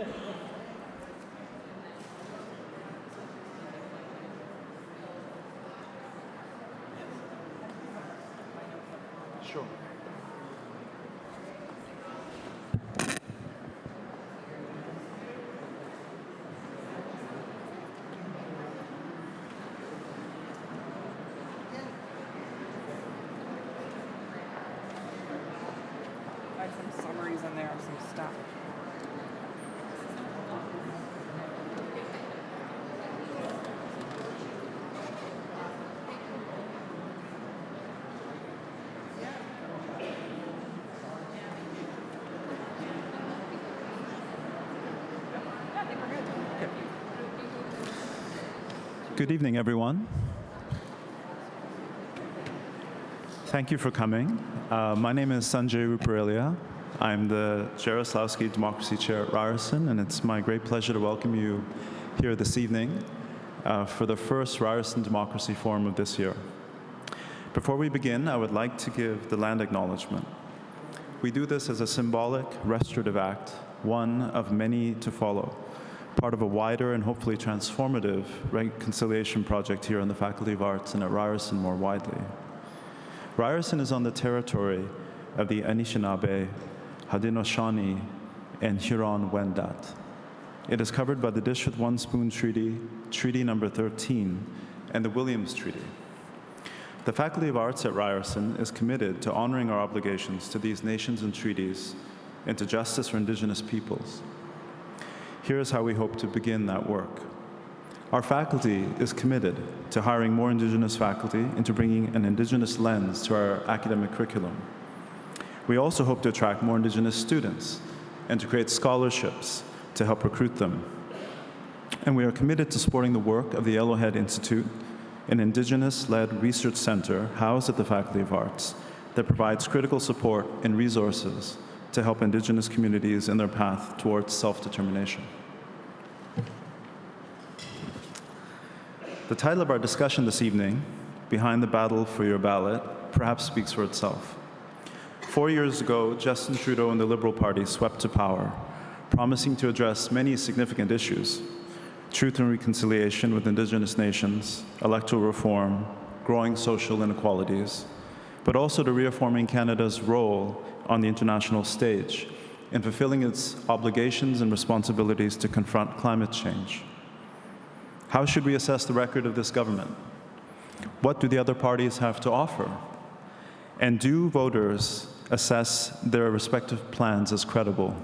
Sure. I have some summaries in there of some stuff. Good evening, everyone. Thank you for coming. My name is Sanjay Ruparelia. I'm the Jarislowsky Democracy Chair at Ryerson, and it's my great pleasure to welcome you here this evening for the first Ryerson Democracy Forum of this year. Before we begin, I would like to give the land acknowledgement. We do this as a symbolic, restorative act, one of many to follow, part of a wider and hopefully transformative reconciliation project here in the Faculty of Arts and at Ryerson more widely. Ryerson is on the territory of the Anishinaabe, Haudenosaunee, and Huron-Wendat. It is covered by the Dish with One Spoon Treaty, Treaty Number 13, and the Williams Treaty. The Faculty of Arts at Ryerson is committed to honoring our obligations to these nations and treaties and to justice for Indigenous peoples. Here's how we hope to begin that work. Our faculty is committed to hiring more Indigenous faculty and to bringing an Indigenous lens to our academic curriculum. We also hope to attract more Indigenous students and to create scholarships to help recruit them. And we are committed to supporting the work of the Yellowhead Institute, an Indigenous-led research center housed at the Faculty of Arts that provides critical support and resources to help Indigenous communities in their path towards self-determination. The title of our discussion this evening, Behind the Battle for Your Ballot, perhaps speaks for itself. 4 years ago, Justin Trudeau and the Liberal Party swept to power, promising to address many significant issues: truth and reconciliation with Indigenous nations, electoral reform, growing social inequalities, but also to reaffirming Canada's role on the international stage in fulfilling its obligations and responsibilities to confront climate change. How should we assess the record of this government? What do the other parties have to offer? And do voters assess their respective plans as credible?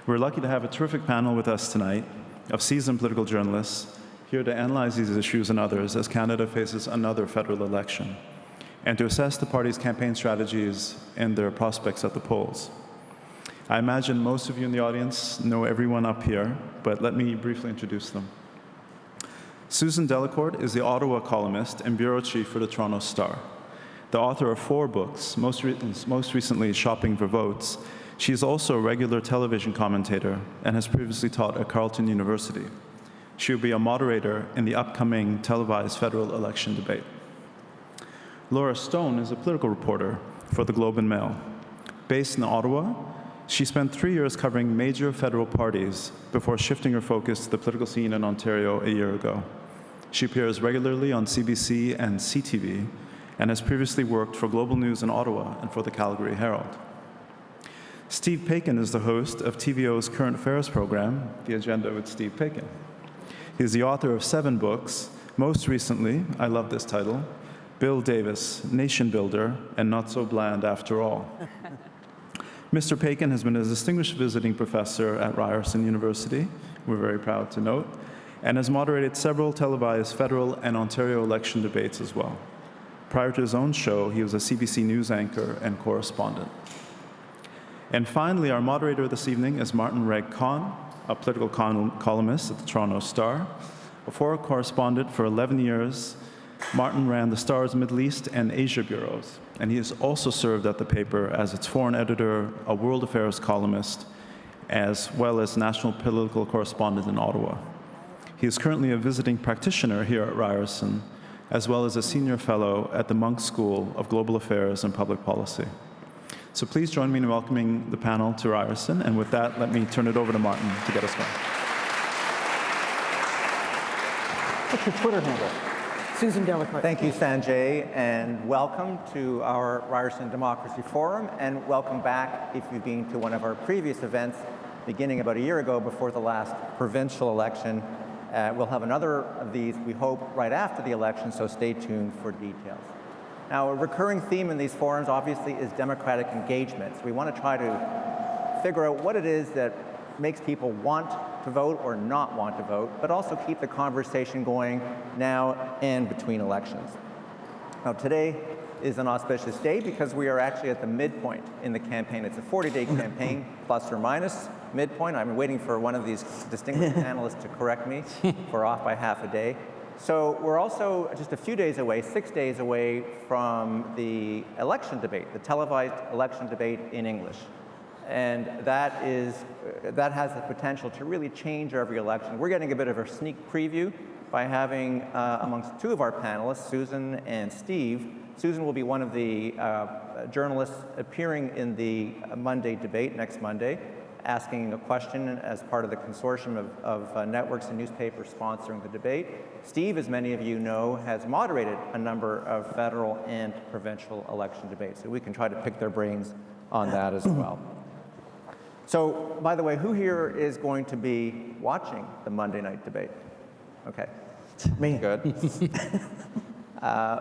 We're lucky to have a terrific panel with us tonight of seasoned political journalists here to analyze these issues and others as Canada faces another federal election, and to assess the party's campaign strategies and their prospects at the polls. I imagine most of you in the audience know everyone up here, but let me briefly introduce them. Susan Delacourt is the Ottawa columnist and bureau chief for the Toronto Star. The author of 4 books, most recently Shopping for Votes. She is also a regular television commentator and has previously taught at Carleton University. She will be a moderator in the upcoming televised federal election debate. Laura Stone is a political reporter for the Globe and Mail. Based in Ottawa, she spent 3 years covering major federal parties before shifting her focus to the political scene in Ontario a year ago. She appears regularly on CBC and CTV and has previously worked for Global News in Ottawa and for the Calgary Herald. Steve Paikin is the host of TVO's current affairs program, The Agenda with Steve Paikin. He is the author of 7 books, most recently, I love this title, Bill Davis, Nation Builder, and Not So Bland After All. Mr. Paikin has been a distinguished visiting professor at Ryerson University, we're very proud to note, and has moderated several televised federal and Ontario election debates as well. Prior to his own show, he was a CBC News anchor and correspondent. And finally, our moderator this evening is Martin Regg Cohn, a political columnist at the Toronto Star. A former correspondent for 11 years, Martin ran the Star's Middle East and Asia bureaus, and he has also served at the paper as its foreign editor, a world affairs columnist, as well as national political correspondent in Ottawa. He is currently a visiting practitioner here at Ryerson, as well as a senior fellow at the Munk School of Global Affairs and Public Policy. So please join me in welcoming the panel to Ryerson. And with that, let me turn it over to Martin to get us going. What's your Twitter handle? Susan Delacourt. Thank you, Sanjay, and welcome to our Ryerson Democracy Forum, and welcome back if you've been to one of our previous events beginning about a year ago before the last provincial election. We'll have another of these, we hope, right after the election, so stay tuned for details. Now, a recurring theme in these forums, obviously, is democratic engagement. So we want to try to figure out what it is that makes people want to vote or not want to vote, but also keep the conversation going now and between elections. Now, today is an auspicious day because we are actually at the midpoint in the campaign. It's a 40-day campaign, plus or minus midpoint. I'm waiting for one of these distinguished panelists to correct me if we're off by half a day. So we're also just a few days away, 6 days away from the election debate, the televised election debate in English. And that has the potential to really change every election. We're getting a bit of a sneak preview by having amongst two of our panelists, Susan and Steve. Susan will be one of the journalists appearing in the Monday debate next Monday, asking a question as part of the consortium of networks and newspapers sponsoring the debate. Steve, as many of you know, has moderated a number of federal and provincial election debates, so we can try to pick their brains on that as well. So, by the way, who here is going to be watching the Monday night debate? Okay. Me. Good.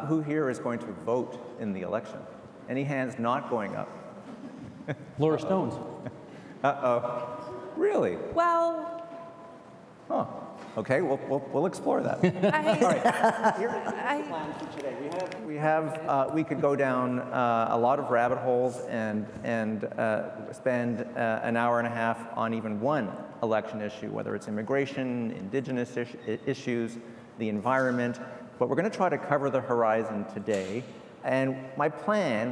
Who here is going to vote in the election? Any hands not going up? Laura Stones. Uh-oh. Really? Well, Huh. Okay, we'll explore that. We could go down a lot of rabbit holes and spend an hour and a half on even one election issue, whether it's immigration, indigenous issues, the environment. But we're going to try to cover the horizon today. And my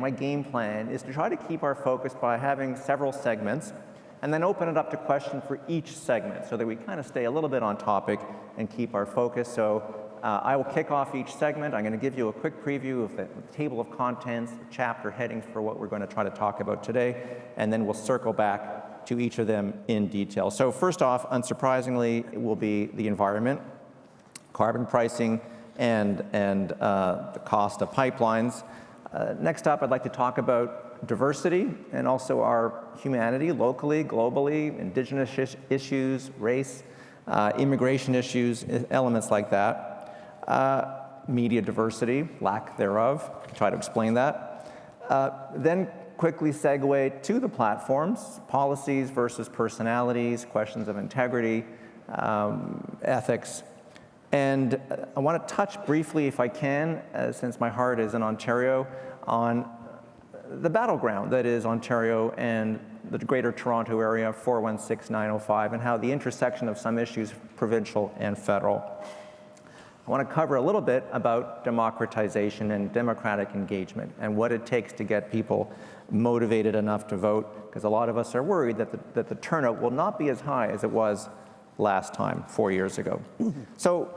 game plan, is to try to keep our focus by having several segments and then open it up to questions for each segment so that we kind of stay a little bit on topic and keep our focus. So I will kick off each segment. I'm going to give you a quick preview of the table of contents, the chapter headings for what we're going to try to talk about today, and then we'll circle back to each of them in detail. So first off, unsurprisingly, it will be the environment, carbon pricing, and the cost of pipelines. Next up, I'd like to talk about diversity and also our humanity locally, globally, indigenous issues, race, immigration issues, elements like that. Media diversity, lack thereof, try to explain that. Then quickly segue to the platforms, policies versus personalities, questions of integrity, ethics. And I want to touch briefly, if I can, since my heart is in Ontario, on the battleground that is Ontario and the Greater Toronto Area, 416-905, and how the intersection of some issues, provincial and federal. I want to cover a little bit about democratization and democratic engagement and what it takes to get people motivated enough to vote, because a lot of us are worried that the turnout will not be as high as it was last time, 4 years ago. So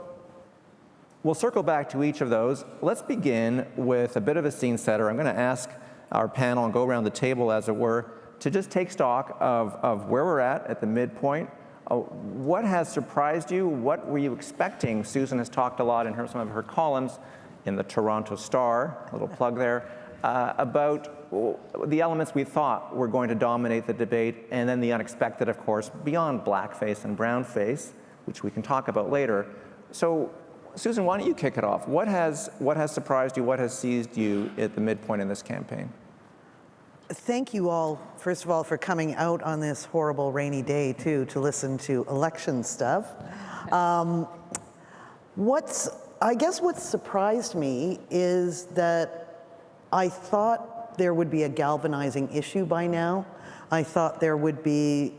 we'll circle back to each of those. Let's begin with a bit of a scene setter. I'm going to ask our panel and go around the table, as it were, to just take stock of where we're at the midpoint. What has surprised you? What were you expecting? Susan has talked a lot in some of her columns in the Toronto Star, a little plug there, about the elements we thought were going to dominate the debate, and then the unexpected, of course, beyond blackface and brownface, which we can talk about later. So, Susan, why don't you kick it off? What has surprised you? What has seized you at the midpoint in this campaign? Thank you all, first of all, for coming out on this horrible rainy day, too, to listen to election stuff. I guess what surprised me is that I thought there would be a galvanizing issue by now. I thought there would be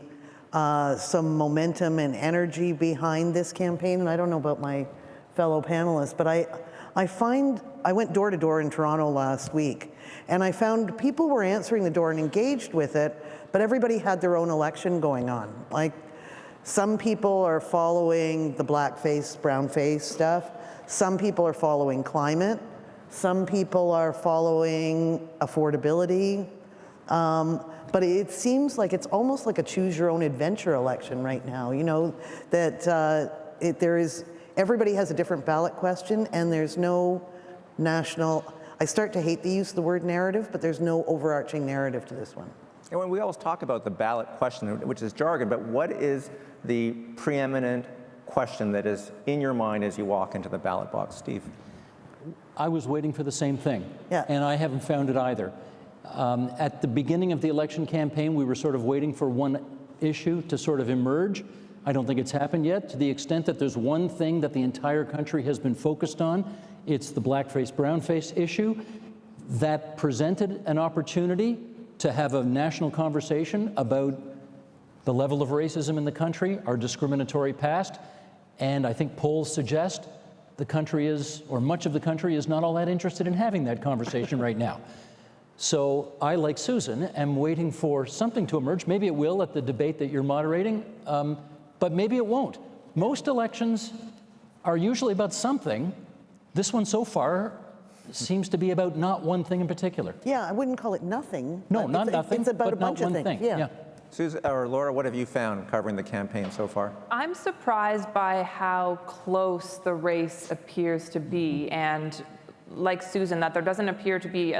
some momentum and energy behind this campaign, and I don't know about my fellow panelists, but I went door to door in Toronto last week, and I found people were answering the door and engaged with it, but everybody had their own election going on. Like, some people are following the blackface, brownface stuff. Some people are following climate. Some people are following affordability. But it seems like it's almost like a choose-your-own-adventure election right now, you know, that everybody has a different ballot question, and there's no national, I start to hate the use of the word narrative, but there's no overarching narrative to this one. And when we always talk about the ballot question, which is jargon, but what is the preeminent question that is in your mind as you walk into the ballot box, Steve? I was waiting for the same thing, Yeah. and I haven't found it either. At the beginning of the election campaign, we were sort of waiting for one issue to sort of emerge. I don't think it's happened yet. To the extent that there's one thing that the entire country has been focused on, it's the blackface, brownface issue. That presented an opportunity to have a national conversation about the level of racism in the country, our discriminatory past, and I think polls suggest the country is, or much of the country is not all that interested in having that conversation right now. So I, like Susan, am waiting for something to emerge. Maybe it will at the debate that you're moderating, but maybe it won't. Most elections are usually about something. This one so far seems to be about not one thing in particular. Yeah, I wouldn't call it nothing. No, but not nothing, It's about but a bunch not of one things. thing. Yeah. Susan, or Laura, what have you found covering the campaign so far? I'm surprised by how close the race appears to be, and like Susan, that there doesn't appear to be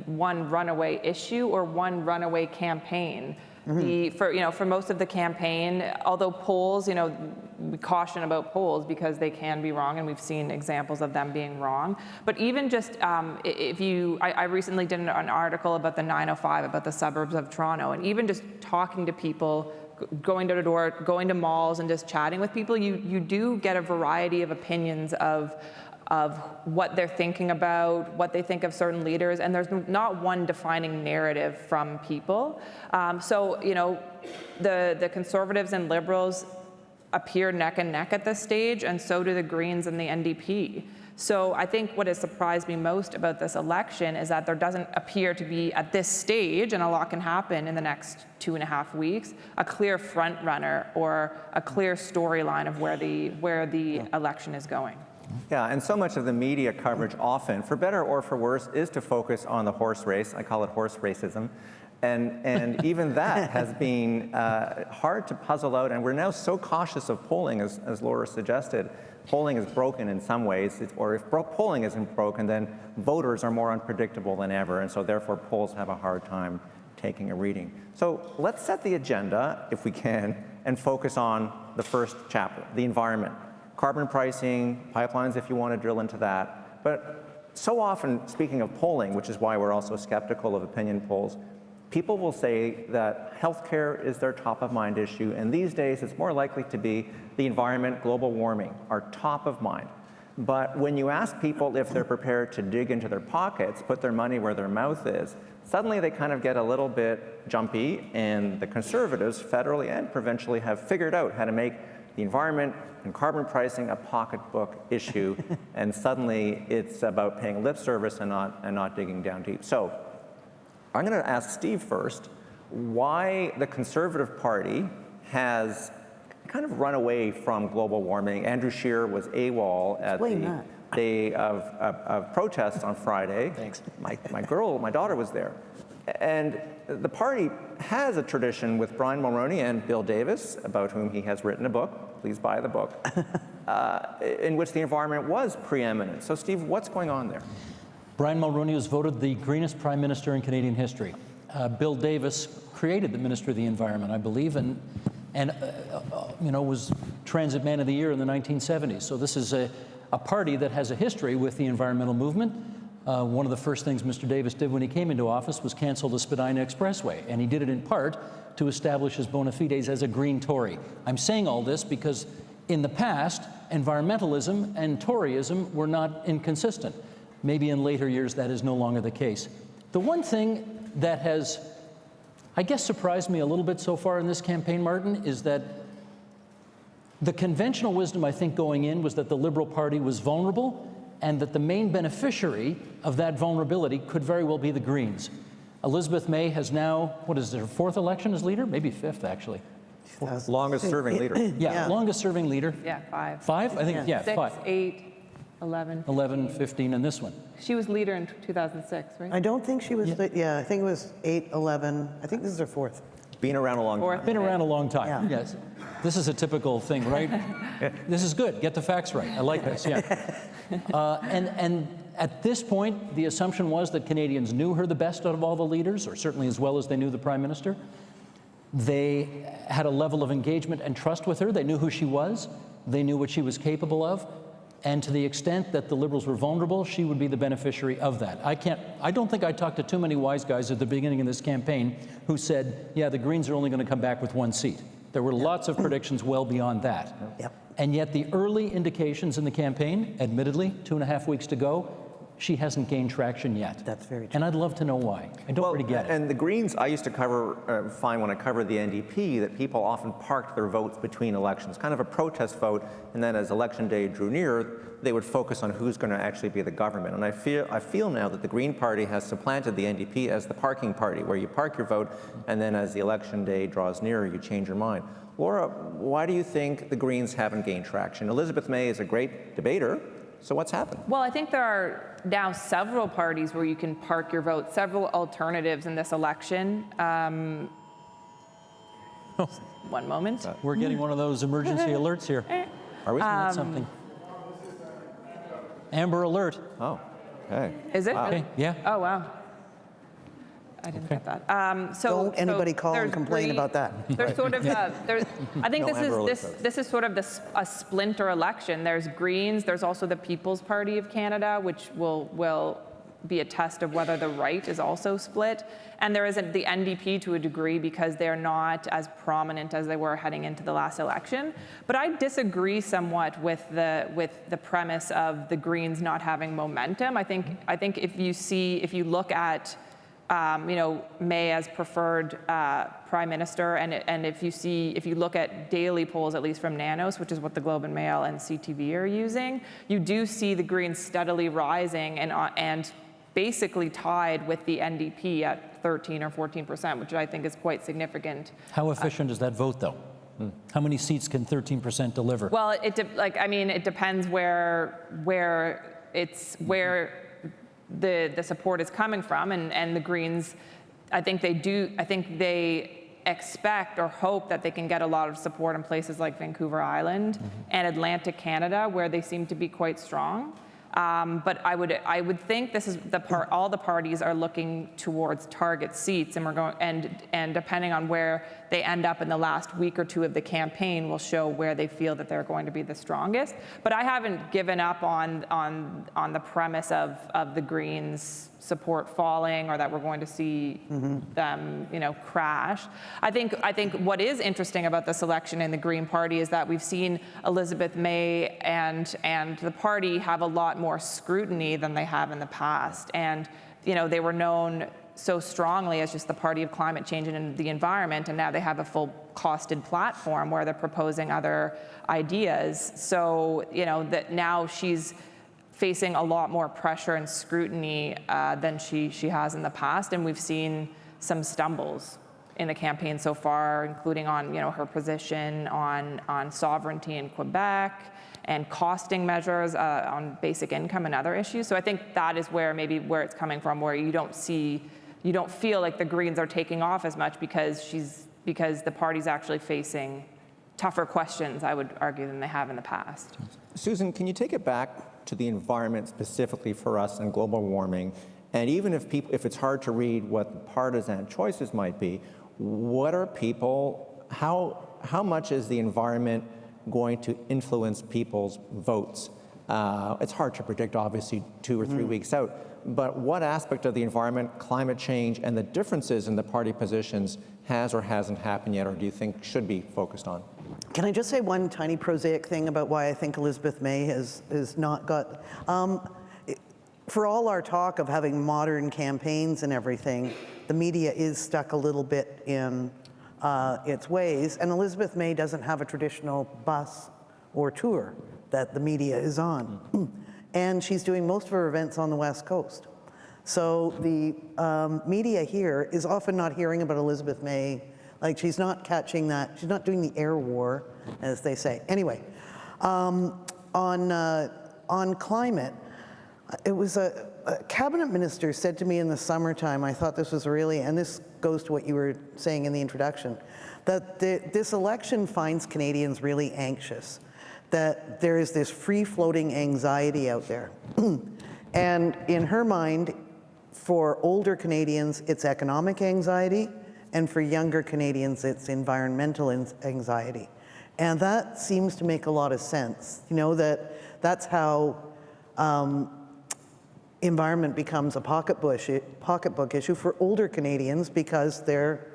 one runaway issue or one runaway campaign. For most of the campaign, although polls, we caution about polls because they can be wrong, and we've seen examples of them being wrong. But even just I recently did an article about the 905, about the suburbs of Toronto, and even just talking to people, going door to door, going to malls, and just chatting with people, you do get a variety of opinions of what they're thinking about, what they think of certain leaders, and there's not one defining narrative from people. The Conservatives and Liberals appear neck and neck at this stage, and so do the Greens and the NDP. So I think what has surprised me most about this election is that there doesn't appear to be, at this stage, and a lot can happen in the next 2.5 weeks, a clear front runner or a clear storyline of where the election is going. Yeah, and so much of the media coverage often, for better or for worse, is to focus on the horse race. I call it horse racism. And even that has been hard to puzzle out, and we're now so cautious of polling, as Laura suggested. Polling is broken in some ways, or if polling isn't broken, then voters are more unpredictable than ever, and so therefore polls have a hard time taking a reading. So let's set the agenda, if we can, and focus on the first chapter, the environment. Carbon pricing, pipelines, if you want to drill into that. But so often, speaking of polling, which is why we're also skeptical of opinion polls, people will say that healthcare is their top of mind issue, and these days it's more likely to be the environment, global warming, are top of mind. But when you ask people if they're prepared to dig into their pockets, put their money where their mouth is, suddenly they kind of get a little bit jumpy, and the Conservatives, federally and provincially, have figured out how to make the environment and carbon pricing a pocketbook issue, and suddenly it's about paying lip service and not digging down deep. So I'm going to ask Steve first why the Conservative Party has kind of run away from global warming. Andrew Scheer was AWOL at the day of protests on Friday. Thanks. My daughter was there. And the party has a tradition with Brian Mulroney and Bill Davis, about whom he has written a book, please buy the book, in which the environment was preeminent. So Steve, what's going on there? Brian Mulroney was voted the greenest prime minister in Canadian history. Bill Davis created the Ministry of the Environment, I believe, and was Transit Man of the Year in the 1970s. So this is a party that has a history with the environmental movement. One of the first things Mr. Davis did when he came into office was cancel the Spadina Expressway, and he did it in part to establish his bona fides as a green Tory. I'm saying all this because in the past, environmentalism and Toryism were not inconsistent. Maybe in later years that is no longer the case. The one thing that has, I guess, surprised me a little bit so far in this campaign, Martin, is that the conventional wisdom, I think, going in was that the Liberal Party was vulnerable and that the main beneficiary of that vulnerability could very well be the Greens. Elizabeth May has now, what is it, her fourth election as leader? Maybe fifth, actually. Longest serving leader. Yeah, longest serving leader. Yeah, 5. 5? I think, yeah, 6, 5. 8. 11. 11, 15, and this one. She was leader in 2006, right? I don't think she was, yeah, I think it was 8, 11. I think this is her 4th. Been around a long time. Been around a long time, Yeah. yes. This is a typical thing, right? This is good, get the facts right. I like this, yeah. And at this point, the assumption was that Canadians knew her the best out of all the leaders, or certainly as well as they knew the Prime Minister. They had a level of engagement and trust with her. They knew who she was. They knew what she was capable of. And to the extent that the Liberals were vulnerable, she would be the beneficiary of that. I don't think I talked to too many wise guys at the beginning of this campaign who said, yeah, the Greens are only going to come back with 1 seat. There were lots of predictions well beyond that. Yep. And yet the early indications in the campaign, admittedly, 2.5 weeks to go, she hasn't gained traction yet. That's very true. And I'd love to know why. I don't really get it. And the Greens, I used to find when I covered the NDP that people often parked their votes between elections, kind of a protest vote, and then as election day drew near, they would focus on who's going to actually be the government. And I feel now that the Green Party has supplanted the NDP as the parking party, where you park your vote, and then as the election day draws nearer, you change your mind. Laura, why do you think the Greens haven't gained traction? Elizabeth May is a great debater, so what's happened? Well, I think there are now several parties where you can park your vote, several alternatives in this election. One moment. We're getting one of those emergency alerts here. Are we? That's something. Amber Alert. Oh, okay. Is it? Wow. Okay, yeah. Oh, wow. I didn't get that. Don't anybody call and there's complain about that. There's sort of, I think No Amber Alert this is sort of a splinter election. There's Greens, there's also the People's Party of Canada, which will be a test of whether the right is also split. And there isn't the NDP to a degree because they're not as prominent as they were heading into the last election. But I disagree somewhat with the premise of the Greens not having momentum. I think if you look at May as preferred prime minister, and if you look at daily polls, at least from Nanos, which is what the Globe and Mail and CTV are using, you do see the Greens steadily rising and basically tied with the NDP at 13 or 14%, which I think is quite significant. How efficient is that vote, though? How many seats can 13% deliver? Well, it depends where the support is coming from, and the Greens, I think they expect or hope that they can get a lot of support in places like Vancouver Island and Atlantic Canada, where they seem to be quite strong. But I would think this is all the parties are looking towards target seats, and we're going and depending on where they end up in the last week or two of the campaign will show where they feel that they're going to be the strongest. But I haven't given up on the premise of the Greens' support falling, or that we're going to see them, crash. I think what is interesting about this election in the Green Party is that we've seen Elizabeth May and the party have a lot more scrutiny than they have in the past. And they were known so strongly as just the party of climate change and the environment, and now they have a full costed platform where they're proposing other ideas. So that now she's facing a lot more pressure and scrutiny than she has in the past, and we've seen some stumbles in the campaign so far, including on her position on sovereignty in Quebec and costing measures on basic income and other issues. So I think that is where it's coming from, where you don't feel like the Greens are taking off as much because the party's actually facing tougher questions, I would argue, than they have in the past. Susan, can you take it back to the environment specifically for us and global warming? And even if it's hard to read what the partisan choices might be, how much is the environment going to influence people's votes? It's hard to predict, obviously, 2 or 3 weeks out, but what aspect of the environment, climate change, and the differences in the party positions has or hasn't happened yet, or do you think should be focused on? Can I just say one tiny prosaic thing about why I think Elizabeth May has not got... for all our talk of having modern campaigns and everything, the media is stuck a little bit in its ways, and Elizabeth May doesn't have a traditional bus or tour that the media is on. And she's doing most of her events on the West Coast. So the media here is often not hearing about Elizabeth May. Like, she's not catching that. She's not doing the air war, as they say. Anyway, on on climate, it was a cabinet minister said to me in the summertime, I thought this was really, and this goes to what you were saying in the introduction, that this election finds Canadians really anxious, that there is this free-floating anxiety out there. And in her mind, for older Canadians, it's economic anxiety, and for younger Canadians, it's environmental anxiety. And that seems to make a lot of sense, you know, that's how environment becomes a pocketbook issue for older Canadians because their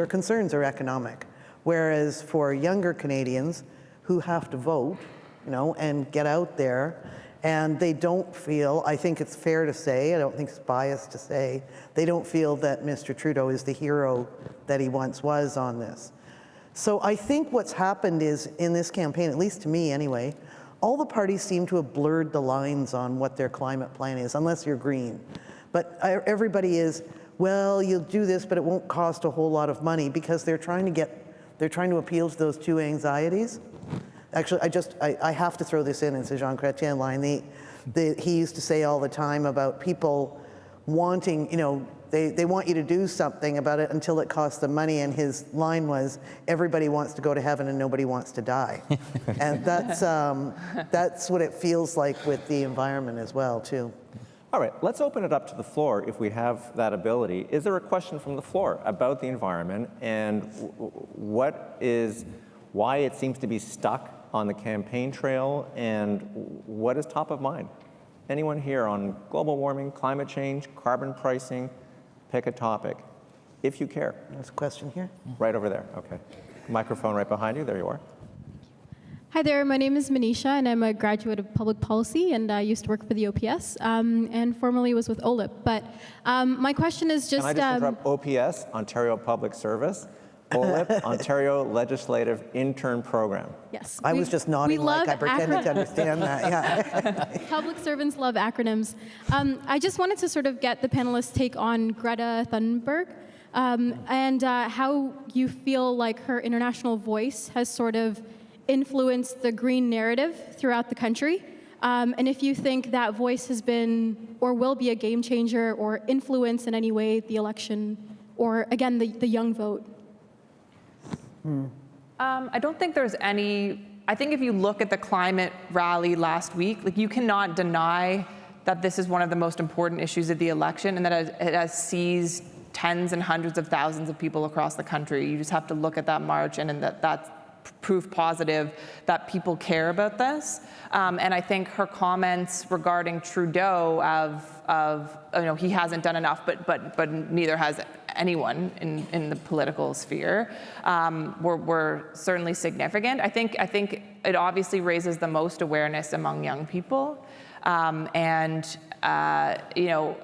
concerns are economic. Whereas for younger Canadians who have to vote, you know, and get out there, and they don't feel, I think it's fair to say, I don't think it's biased to say, they don't feel that Mr. Trudeau is the hero that he once was on this. So I think what's happened is, in this campaign, at least to me anyway, all the parties seem to have blurred the lines on what their climate plan is, unless you're green. But everybody is, well, you'll do this, but it won't cost a whole lot of money, because they're trying to appeal to those two anxieties. Actually, I have to throw this in. It's a Jean Chrétien line. He used to say all the time about people wanting, you know, they want you to do something about it until it costs them money, and his line was, everybody wants to go to heaven and nobody wants to die. And that's what it feels like with the environment as well, too. All right, let's open it up to the floor if we have that ability. Is there a question from the floor about the environment and why it seems to be stuck on the campaign trail, and what is top of mind? Anyone here on global warming, climate change, carbon pricing? Pick a topic, if you care. There's a question here. Right over there, okay. Microphone right behind you, there you are. Hi there, my name is Manisha, and I'm a graduate of public policy, and I used to work for the OPS, and formerly was with OLIP. But my question is just... Can I just interrupt? OPS, Ontario Public Service, OLIP, Ontario Legislative Intern Program. Yes. I was just nodding like I pretended to understand that, yeah. Public servants love acronyms. I just wanted to sort of get the panelists' take on Greta Thunberg, and how you feel like her international voice has sort of influenced the green narrative throughout the country, and if you think that voice has been or will be a game changer or influence in any way the election, or again, the young vote. I don't think there's any, I think if you look at the climate rally last week, like, you cannot deny that this is one of the most important issues of the election, and that it has seized tens and hundreds of thousands of people across the country. You just have to look at that march, and that's proof positive that people care about this. And I think her comments regarding Trudeau of you know, he hasn't done enough, but neither has anyone in the political sphere, were certainly significant. I think it obviously raises the most awareness among young people, and you know,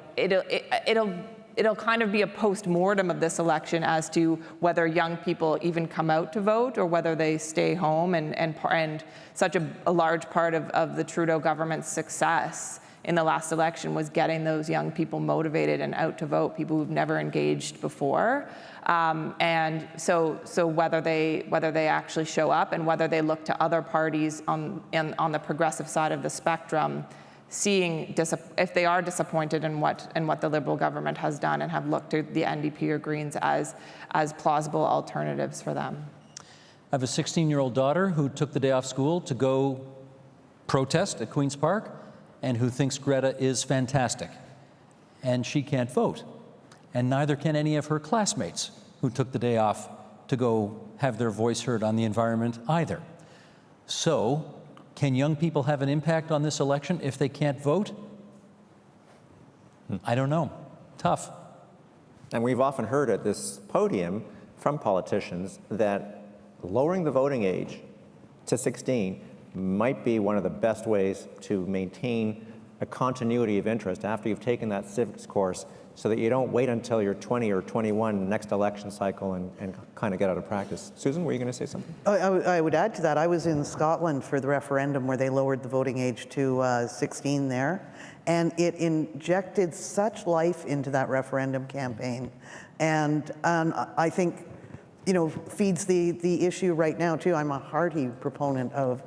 it'll kind of be a post-mortem of this election as to whether young people even come out to vote or whether they stay home, and such a large part of the Trudeau government's success in the last election was getting those young people motivated and out to vote, people who've never engaged before. And so whether they actually show up, and whether they look to other parties on the progressive side of the spectrum, seeing if they are disappointed in what the Liberal government has done, and have looked to the NDP or Greens as plausible alternatives for them. I have a 16-year-old daughter who took the day off school to go protest at Queen's Park, and who thinks Greta is fantastic. And she can't vote. And neither can any of her classmates who took the day off to go have their voice heard on the environment either. So, can young people have an impact on this election if they can't vote? I don't know. Tough. And we've often heard at this podium from politicians that lowering the voting age to 16 might be one of the best ways to maintain a continuity of interest after you've taken that civics course, so that you don't wait until you're 20 or 21 next election cycle and kind of get out of practice. Susan, were you going to say something? I would add to that, I was in Scotland for the referendum where they lowered the voting age to 16 there, and it injected such life into that referendum campaign, and I think, you know, feeds the issue right now too. I'm a hearty proponent of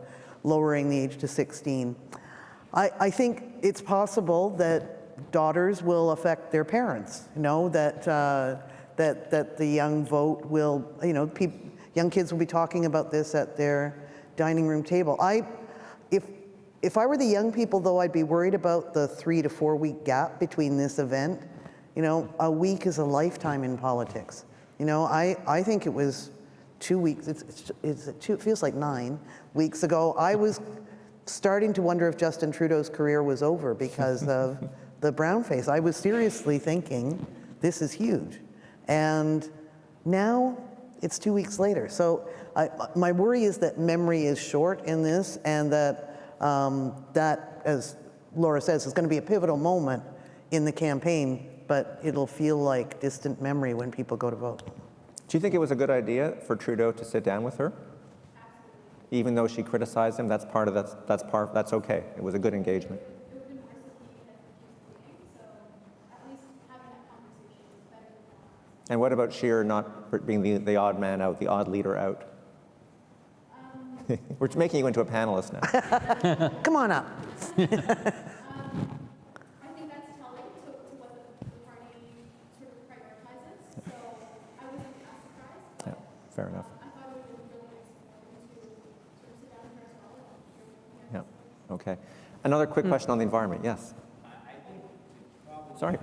lowering the age to 16. I think it's possible that daughters will affect their parents, that the young vote will, young kids will be talking about this at their dining room table. If I were the young people, though, I'd be worried about the 3 to 4 week gap between this event. A week is a lifetime in politics. I think it was 2 weeks, it feels like 9 weeks ago. I was starting to wonder if Justin Trudeau's career was over because of the brown face. I was seriously thinking, this is huge. And now it's 2 weeks later. So my worry is that memory is short in this, and that, as Laura says, is going to be a pivotal moment in the campaign, but it'll feel like distant memory when people go to vote. Do you think it was a good idea for Trudeau to sit down with her? Even though she criticized him, that's okay. It was a good engagement. And what about Scheer not being the odd man out, the odd leader out? We're making you into a panelist now. Come on up. I think that's telling to what the party sort of prioritizes. So I wasn't as surprised. Yeah, fair enough. I thought it would be really nice to sort of sit down with her as well. Yeah, okay. Another quick question on the environment, yes? Sorry,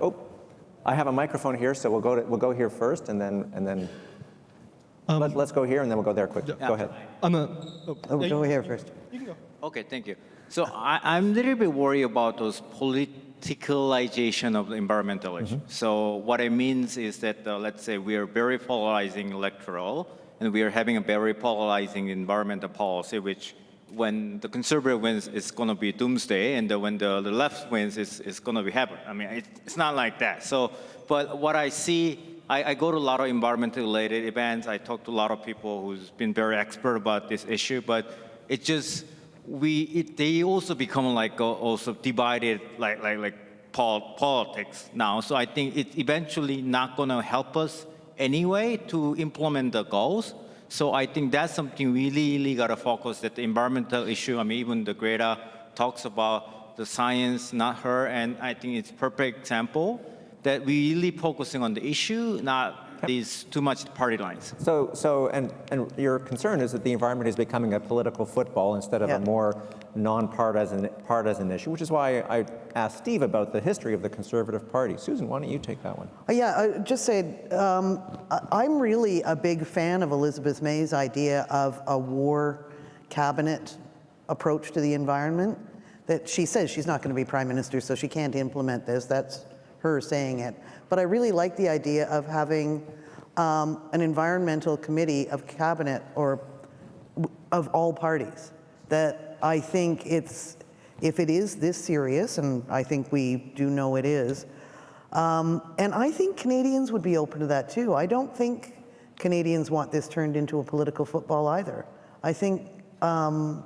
I have a microphone here, so we'll go here first, and then let's go here, and then we'll go there quick. Go ahead. Go here first. You can go. Okay, thank you. So I'm a little bit worried about those politicalization of the environmental issue. So what it means is that, let's say we are very polarizing electoral, and we are having a very polarizing environmental policy, which when the conservative wins, it's going to be doomsday, and when the left wins, it's going to be heaven. I mean, it's not like that. So, but what I see, I go to a lot of environmental-related events. I talk to a lot of people who's been very expert about this issue, but it just, they also become like also divided, like politics now. So I think it's eventually not going to help us anyway to implement the goals. So I think that's something we really got to focus, that the environmental issue, I mean, even the Greta talks about the science, not her, and I think it's a perfect example that we really focusing on the issue, not these too much party lines. And your concern is that the environment is becoming a political football instead of a more non-partisan issue, which is why I asked Steve about the history of the Conservative Party. Susan, why don't you take that one? Yeah, just say, I'm really a big fan of Elizabeth May's idea of a war cabinet approach to the environment, that she says she's not going to be prime minister, so she can't implement this. That's her saying it. But I really like the idea of having an environmental committee of cabinet or of all parties. That I think if it is this serious, and I think we do know it is, and I think Canadians would be open to that too. I don't think Canadians want this turned into a political football either. I think one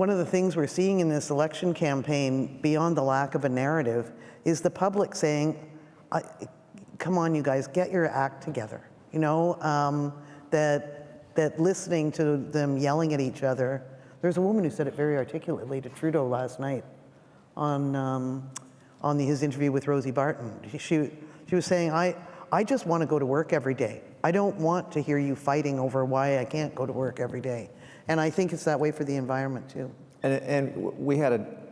of the things we're seeing in this election campaign, beyond the lack of a narrative, is the public saying, come on, you guys, get your act together. That listening to them yelling at each other. There's a woman who said it very articulately to Trudeau last night on his interview with Rosie Barton. She was saying, I just want to go to work every day. I don't want to hear you fighting over why I can't go to work every day. And I think it's that way for the environment too. And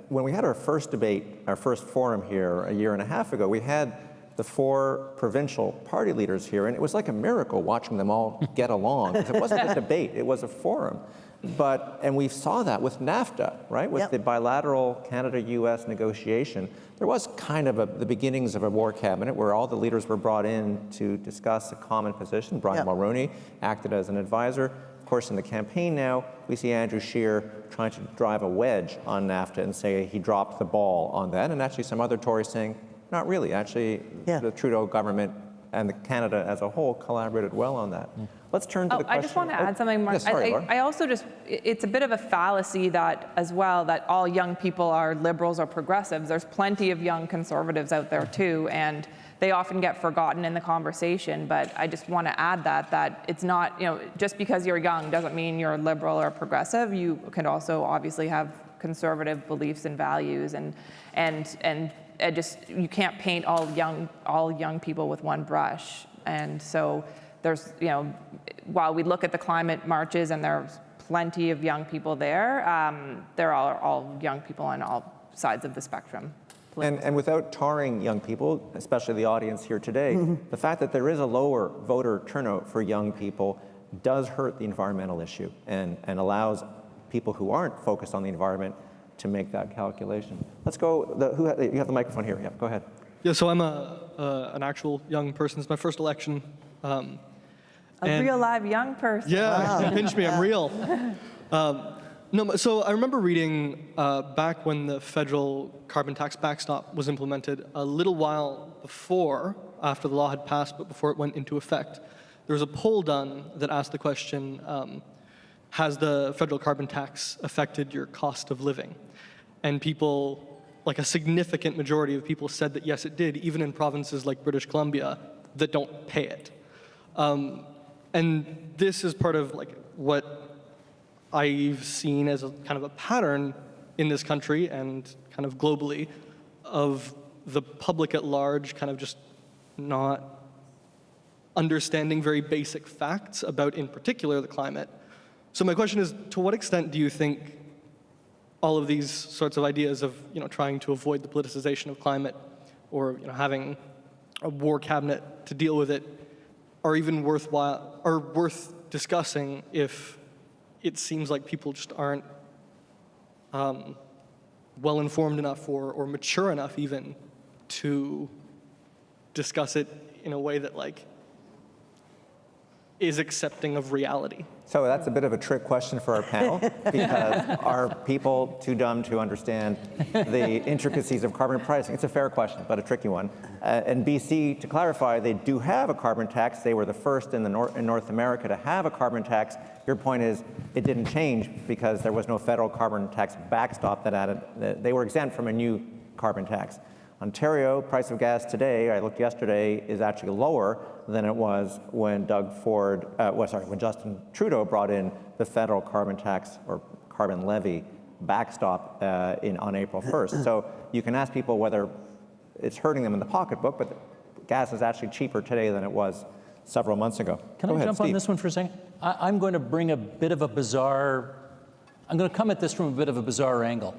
when we had our first debate, our first forum here a year and a half ago, we had the 4 provincial party leaders here, and it was like a miracle watching them all get along. It wasn't a debate, it was a forum. And we saw that with NAFTA, right? With the bilateral Canada-US negotiation. There was kind of the beginnings of a war cabinet where all the leaders were brought in to discuss a common position. Brian Mulroney acted as an advisor. Of course, in the campaign now, we see Andrew Scheer trying to drive a wedge on NAFTA and say he dropped the ball on that, and actually some other Tories saying, not really. Actually, the Trudeau government and Canada as a whole collaborated well on that. Let's turn to the question. I just want to add something, Mark. Yes, sorry, Laura. I also it's a bit of a fallacy that as well, that all young people are liberals or progressives. There's plenty of young conservatives out there too, and they often get forgotten in the conversation. But I just want to add that it's not, just because you're young doesn't mean you're liberal or progressive. You can also obviously have conservative beliefs and values, and just you can't paint all young people with one brush. And so there's, while we look at the climate marches and there's plenty of young people there are all young people on all sides of the spectrum. And without tarring young people, especially the audience here today, the fact that there is a lower voter turnout for young people does hurt the environmental issue and allows people who aren't focused on the environment to make that calculation. Let's go, you have the microphone here, yeah, go ahead. Yeah, so I'm an actual young person. It's my first election. A real live young person. Yeah, pinch me, I'm real. No, so I remember reading back when the federal carbon tax backstop was implemented, a little while before, after the law had passed, but before it went into effect, there was a poll done that asked the question, has the federal carbon tax affected your cost of living? And people, like a significant majority of people said that yes, it did, even in provinces like British Columbia that don't pay it. And this is part of like what I've seen as a kind of a pattern in this country and kind of globally of the public at large kind of just not understanding very basic facts about, in particular, the climate. So my question is, to what extent do you think all of these sorts of ideas of trying to avoid the politicization of climate or having a war cabinet to deal with it are even worthwhile or worth discussing if it seems like people just aren't well-informed enough or mature enough even to discuss it in a way that is accepting of reality? So that's a bit of a trick question for our panel, because are people too dumb to understand the intricacies of carbon pricing? It's a fair question, but a tricky one. In BC, to clarify, they do have a carbon tax. They were the first in North America to have a carbon tax. Your point is it didn't change because there was no federal carbon tax backstop that added. They were exempt from a new carbon tax. Ontario, price of gas today, I looked yesterday, is actually lower than it was when when Justin Trudeau brought in the federal carbon tax or carbon levy backstop on April 1st. So you can ask people whether it's hurting them in the pocketbook, but gas is actually cheaper today than it was several months ago. Can I jump on this one for a second? I'm going to bring I'm going to come at this from a bit of a bizarre angle.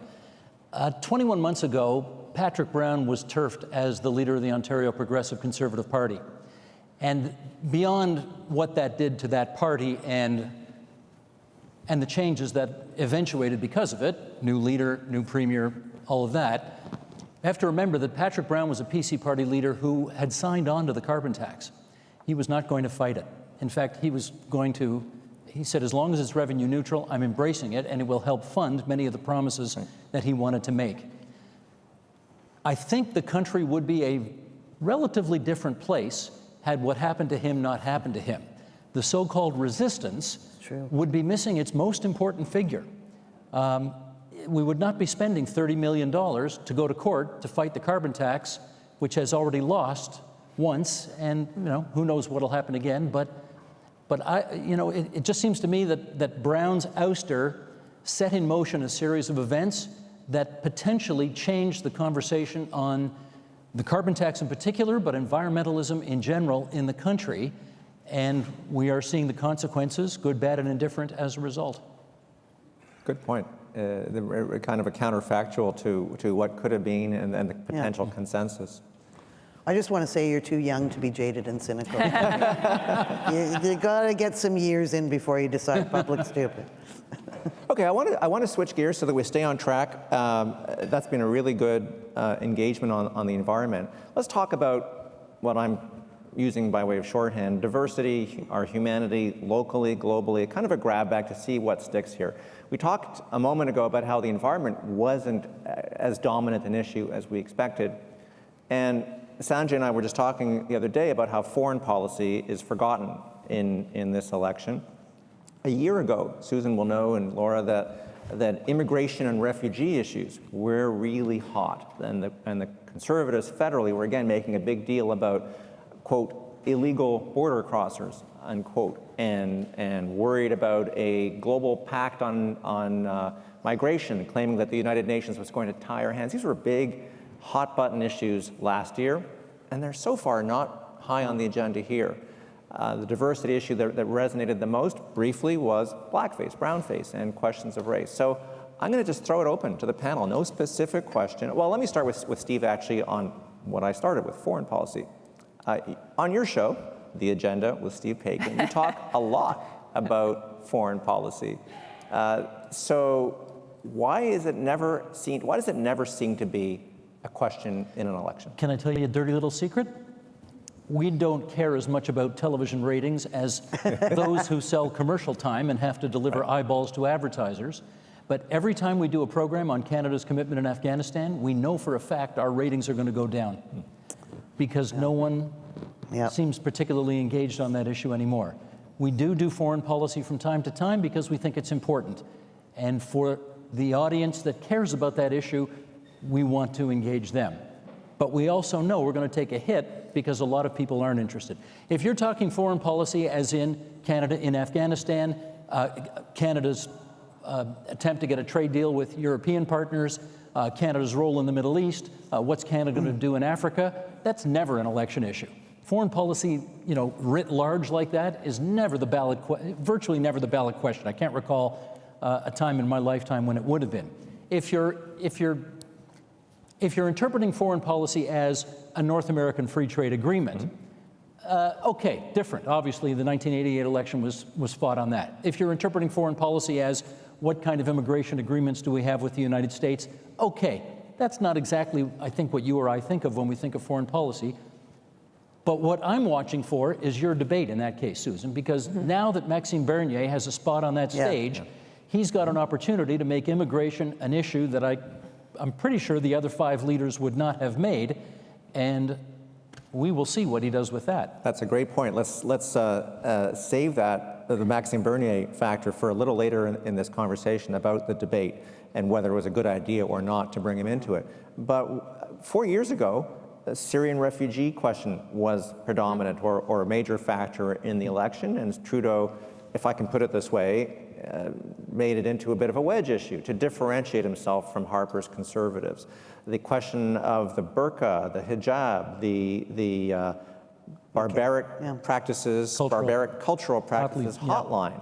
21 months ago, Patrick Brown was turfed as the leader of the Ontario Progressive Conservative Party. And beyond what that did to that party and the changes that eventuated because of it, new leader, new premier, all of that, I have to remember that Patrick Brown was a PC party leader who had signed on to the carbon tax. He was not going to fight it. In fact, he said, as long as it's revenue neutral, I'm embracing it, and it will help fund many of the promises that he wanted to make. I think the country would be a relatively different place had what happened to him not happened to him. The so-called resistance would be missing its most important figure. We would not be spending $30 million to go to court to fight the carbon tax, which has already lost once, and who knows what'll happen again. But it just seems to me that Brown's ouster set in motion a series of events that potentially changed the conversation on the carbon tax in particular, but environmentalism in general in the country. And we are seeing the consequences, good, bad, and indifferent, as a result. Good point. Kind of a counterfactual to what could have been and the potential consensus. I just want to say you're too young to be jaded and cynical. you got to get some years in before you decide public's stupid. Okay, I want to switch gears so that we stay on track. That's been a really good engagement on the environment. Let's talk about what I'm using by way of shorthand: diversity, our humanity, locally, globally, kind of a grab bag to see what sticks here. We talked a moment ago about how the environment wasn't as dominant an issue as we expected. And Sanjay and I were just talking the other day about how foreign policy is forgotten in this election. A year ago, Susan will know, and Laura, that immigration and refugee issues were really hot, and the Conservatives federally were again making a big deal about, quote, illegal border crossers, unquote, and worried about a global pact on migration, claiming that the United Nations was going to tie our hands. These were big, hot-button issues last year, and they're so far not high on the agenda here. The diversity issue that resonated the most, briefly, was blackface, brownface, and questions of race. So I'm going to just throw it open to the panel. No specific question. Well, let me start with Steve, actually, on what I started with, foreign policy. On your show, The Agenda with Steve Paikin, you talk a lot about foreign policy. So why does it never seem to be a question in an election? Can I tell you a dirty little secret? We don't care as much about television ratings as those who sell commercial time and have to deliver eyeballs to advertisers. But every time we do a program on Canada's commitment in Afghanistan, we know for a fact our ratings are going to go down because no one seems particularly engaged on that issue anymore. We do foreign policy from time to time because we think it's important. And for the audience that cares about that issue, we want to engage them. But we also know we're going to take a hit because a lot of people aren't interested. If you're talking foreign policy as in Canada in Afghanistan, Canada's attempt to get a trade deal with European partners, Canada's role in the Middle East, what's Canada going to do in Africa, that's never an election issue. Foreign policy, writ large like that is never the ballot, virtually never the ballot question. I can't recall a time in my lifetime when it would have been. If you're interpreting foreign policy as a North American free trade agreement, okay, different. Obviously, the 1988 election was fought on that. If you're interpreting foreign policy as what kind of immigration agreements do we have with the United States, okay, that's not exactly, I think, what you or I think of when we think of foreign policy. But what I'm watching for is your debate in that case, Susan, because now that Maxime Bernier has a spot on that stage, he's got an opportunity to make immigration an issue that I'm pretty sure the other 5 leaders would not have made, and we will see what he does with that. That's a great point. Let's save that, the Maxime Bernier factor, for a little later in this conversation about the debate and whether it was a good idea or not to bring him into it. But 4 years ago, the Syrian refugee question was predominant or a major factor in the election, and Trudeau, if I can put it this way, made it into a bit of a wedge issue to differentiate himself from Harper's Conservatives. The question of the burqa, the hijab, the barbaric practices, barbaric cultural practices hotline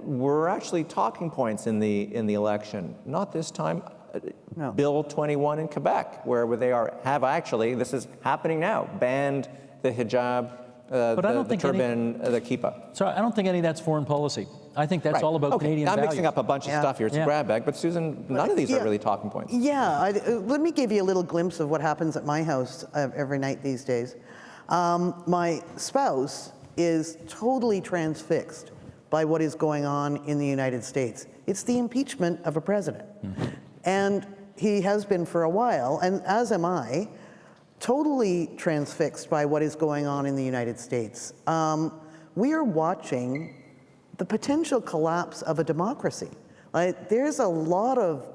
were actually talking points in the election. Not this time. Bill 21 in Quebec, where they have actually, this is happening now, banned the hijab, the turban, the kippah. So I don't think any of that's foreign policy. I think that's all about Canadian values. I'm mixing up a bunch of stuff here. It's a grab bag. But Susan, none of these are really talking points. Yeah, let me give you a little glimpse of what happens at my house every night these days. My spouse is totally transfixed by what is going on in the United States. It's the impeachment of a president. And he has been for a while, and as am I, totally transfixed by what is going on in the United States. We are watching the potential collapse of a democracy. There's a lot of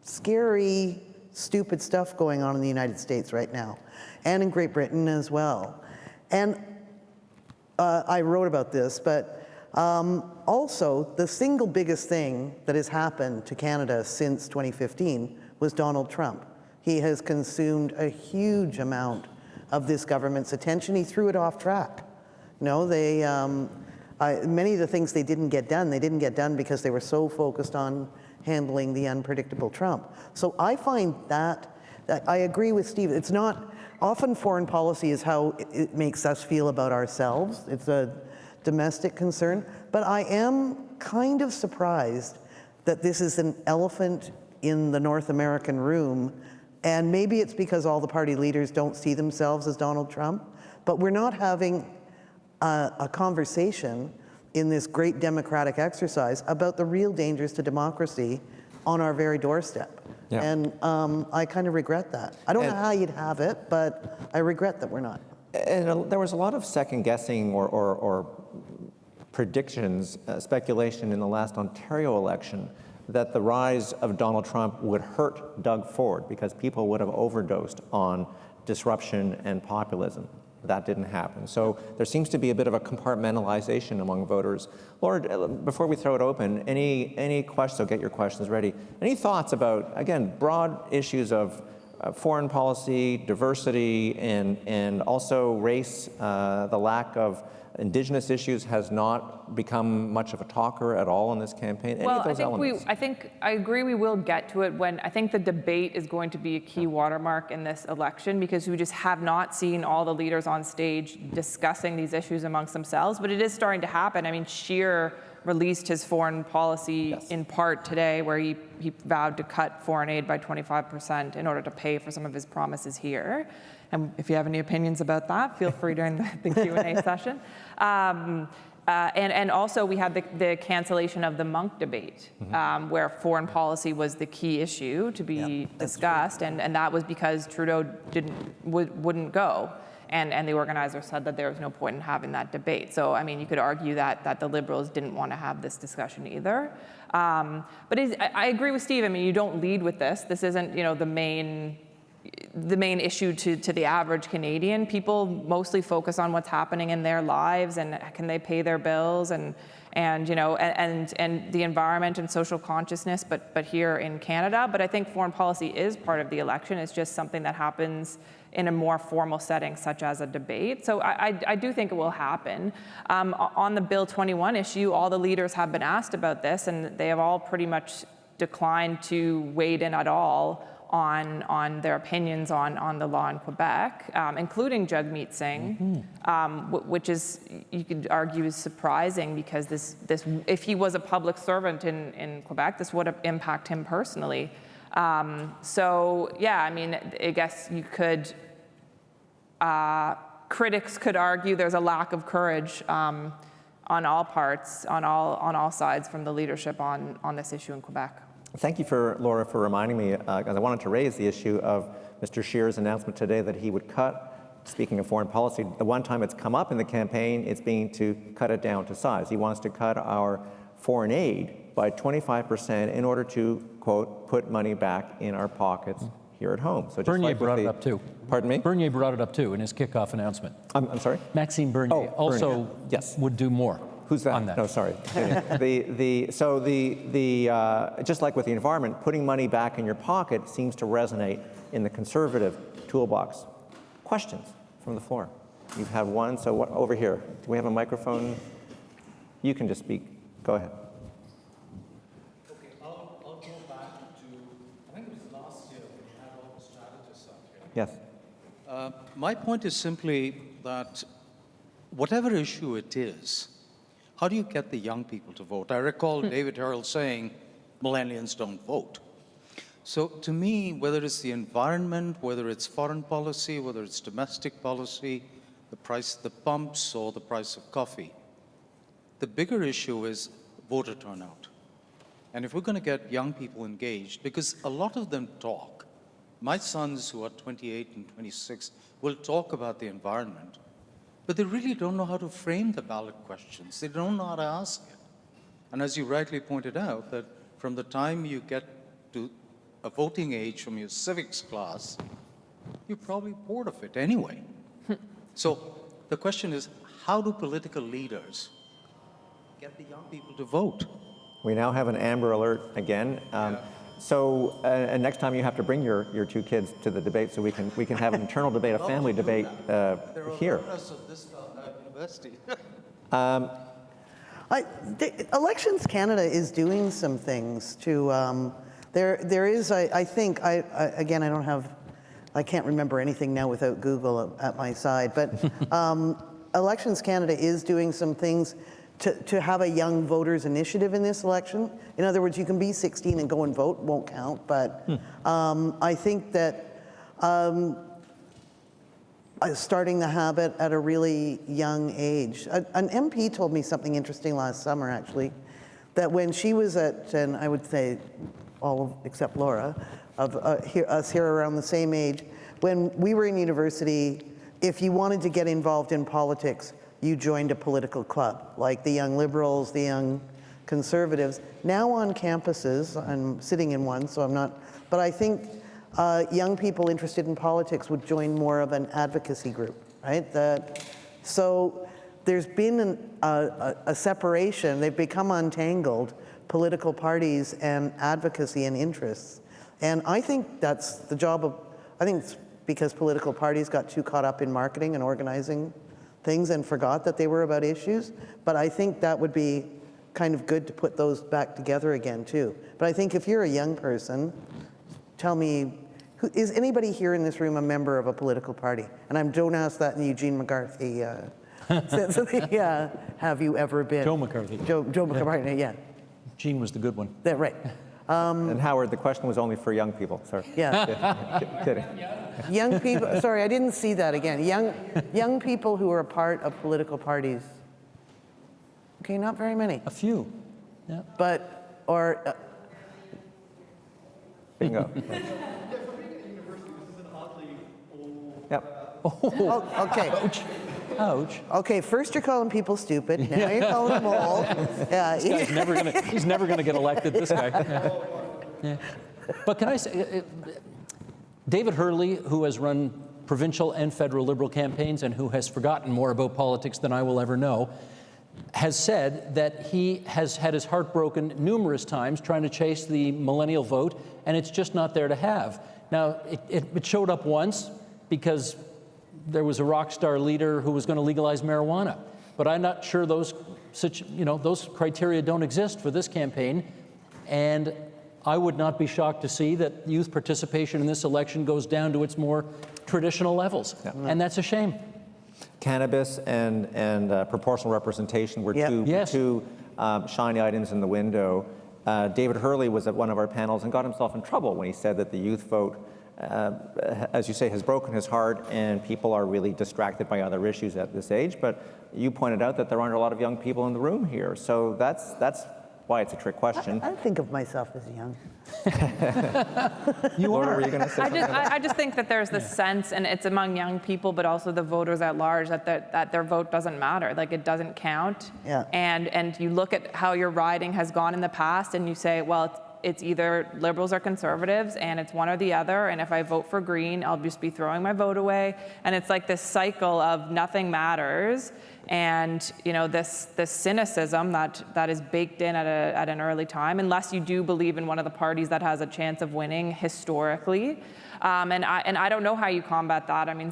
scary, stupid stuff going on in the United States right now, and in Great Britain as well. And I wrote about this, but also the single biggest thing that has happened to Canada since 2015 was Donald Trump. He has consumed a huge amount of this government's attention. He threw it off track. Many of the things they didn't get done because they were so focused on handling the unpredictable Trump. So I find that I agree with Steve. It's not, often foreign policy is how it makes us feel about ourselves. It's a domestic concern. But I am kind of surprised that this is an elephant in the North American room. And maybe it's because all the party leaders don't see themselves as Donald Trump. But we're not having a conversation in this great democratic exercise about the real dangers to democracy on our very doorstep. And I kind of regret that. I don't know how you'd have it, but I regret that we're not. And there was a lot of second guessing or predictions, speculation in the last Ontario election that the rise of Donald Trump would hurt Doug Ford because people would have overdosed on disruption and populism. That didn't happen. So there seems to be a bit of a compartmentalization among voters. Laura, before we throw it open, any questions? So get your questions ready. Any thoughts about, again, broad issues of foreign policy, diversity, and also race? The lack of Indigenous issues has not become much of a talker at all in this campaign. Any of those elements? I agree we will get to it when I think the debate is going to be a key watermark in this election, because we just have not seen all the leaders on stage discussing these issues amongst themselves, but it is starting to happen. I mean, Scheer released his foreign policy in part today, where he vowed to cut foreign aid by 25% in order to pay for some of his promises here. And if you have any opinions about that, feel free during the Q&A session. And also we had the cancellation of the Monk debate, where foreign policy was the key issue to be discussed, and that was because Trudeau wouldn't go. And the organizer said that there was no point in having that debate. So, I mean, you could argue that the Liberals didn't want to have this discussion either. But I agree with Steve. I mean, you don't lead with this. This isn't, the main issue to the average Canadian. People mostly focus on what's happening in their lives and can they pay their bills and the environment and social consciousness, but here in Canada. But I think foreign policy is part of the election. It's just something that happens in a more formal setting, such as a debate. So I do think it will happen. On the Bill 21 issue, all the leaders have been asked about this, and they have all pretty much declined to wade in at all on their opinions on the law in Quebec, including Jagmeet Singh, which is, you could argue, is surprising, because this if he was a public servant in Quebec, this would impact him personally. So yeah, I mean, I guess you could, critics could argue there's a lack of courage on all parts, on all sides from the leadership on this issue in Quebec. Thank you, Laura, for reminding me, because I wanted to raise the issue of Mr. Scheer's announcement today that he would cut, speaking of foreign policy, the one time it's come up in the campaign, it's being to cut it down to size. He wants to cut our foreign aid by 25% in order to, quote, put money back in our pockets here at home. So just Bernier like brought it up too. Pardon me? Bernier brought it up too in his kickoff announcement. I'm sorry? Maxime Bernier also would do more. Who's that? On that. No, sorry. Just like with the environment, putting money back in your pocket seems to resonate in the conservative toolbox. Questions from the floor? You've had one, so what, over here. Do we have a microphone? You can just speak. Go ahead. Okay, I'll go back to, I think it was last year when you had all the strategists up here. Yes. My point is simply that whatever issue it is, how do you get the young people to vote? I recall David Harrell saying, millennials don't vote. So to me, whether it's the environment, whether it's foreign policy, whether it's domestic policy, the price of the pumps or the price of coffee, the bigger issue is voter turnout. And if we're going to get young people engaged, because a lot of them talk. My sons, who are 28 and 26, will talk about the environment, but they really don't know how to frame the ballot questions. They don't know how to ask it. And as you rightly pointed out, that from the time you get to a voting age from your civics class, you're probably bored of it anyway. So the question is, how do political leaders get the young people to vote? We now have an Amber Alert again. So next time you have to bring your two kids to the debate so we can have an internal debate, a family debate here. Elections Canada is doing some things to, there is, I think, again, I can't remember anything now without Google at my side, but Elections Canada is doing some things to have a young voters initiative in this election. In other words, you can be 16 and go and vote, won't count, but I think that starting the habit at a really young age. An MP told me something interesting last summer, actually, that when she was at, and I would say all except Laura, of us here around the same age, when we were in university, if you wanted to get involved in politics, you joined a political club, like the Young Liberals, the Young conservatives. Now on campuses, I'm sitting in one, so I'm not, but I think young people interested in politics would join more of an advocacy group, right? So there's been a separation. They've become untangled, political parties and advocacy and interests. And I think that's the job of, I think it's because political parties got too caught up in marketing and organizing things and forgot that they were about issues. But I think that would be kind of good to put those back together again too. But I think if you're a young person, tell me, is anybody here in this room a member of a political party? And don't ask that in Eugene McCarthy. Have you ever been? Joe McCarthy. Joe McCarthy, yeah. Gene was the good one. Yeah, right. And Howard, the question was only for young people, sorry. Yeah. Kidding. Young people, sorry, I didn't see that again. Young people who are a part of political parties. Okay, not very many. A few. Yeah. But, or, Bingo. Yep. oh, okay. Ouch. Okay, first you're calling people stupid, now you're calling them old. Yeah. He's never gonna get elected, this guy. Yeah. But can I say, David Hurley, who has run provincial and federal Liberal campaigns and who has forgotten more about politics than I will ever know, has said that he has had his heart broken numerous times trying to chase the millennial vote, and it's just not there to have. Now, it showed up once because there was a rock star leader who was going to legalize marijuana. But I'm not sure those criteria don't exist for this campaign. And I would not be shocked to see that youth participation in this election goes down to its more traditional levels. Yeah. And that's a shame. Cannabis and proportional representation were two shiny items in the window. David Hurley was at one of our panels and got himself in trouble when he said that the youth vote, as you say, has broken his heart, and people are really distracted by other issues at this age. But you pointed out that there aren't a lot of young people in the room here, so that's why it's a trick question. I think of myself as young. Laura, were you going to say something? I just think that there's this sense, and it's among young people, but also the voters at large, that their vote doesn't matter, like it doesn't count. Yeah. And you look at how your riding has gone in the past, and you say, well, it's either Liberals or Conservatives, and it's one or the other, and if I vote for Green, I'll just be throwing my vote away. And it's like this cycle of nothing matters, and this cynicism that is baked in at an early time, unless you do believe in one of the parties that has a chance of winning historically. And I don't know how you combat that. I mean,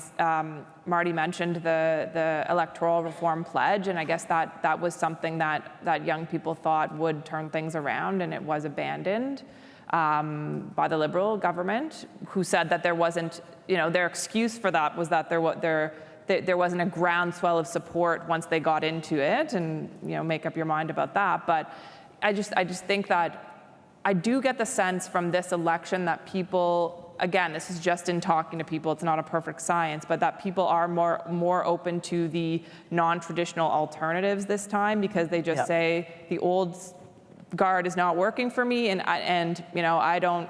Marty mentioned the electoral reform pledge, and I guess that was something that young people thought would turn things around, and it was abandoned by the Liberal government, who said that there wasn't, their excuse for that was that there wasn't a groundswell of support once they got into it, and make up your mind about that. But I just think that I do get the sense from this election that people, again, this is just in talking to people, it's not a perfect science, but that people are more open to the non-traditional alternatives this time, because they just say the old guard is not working for me, and I don't.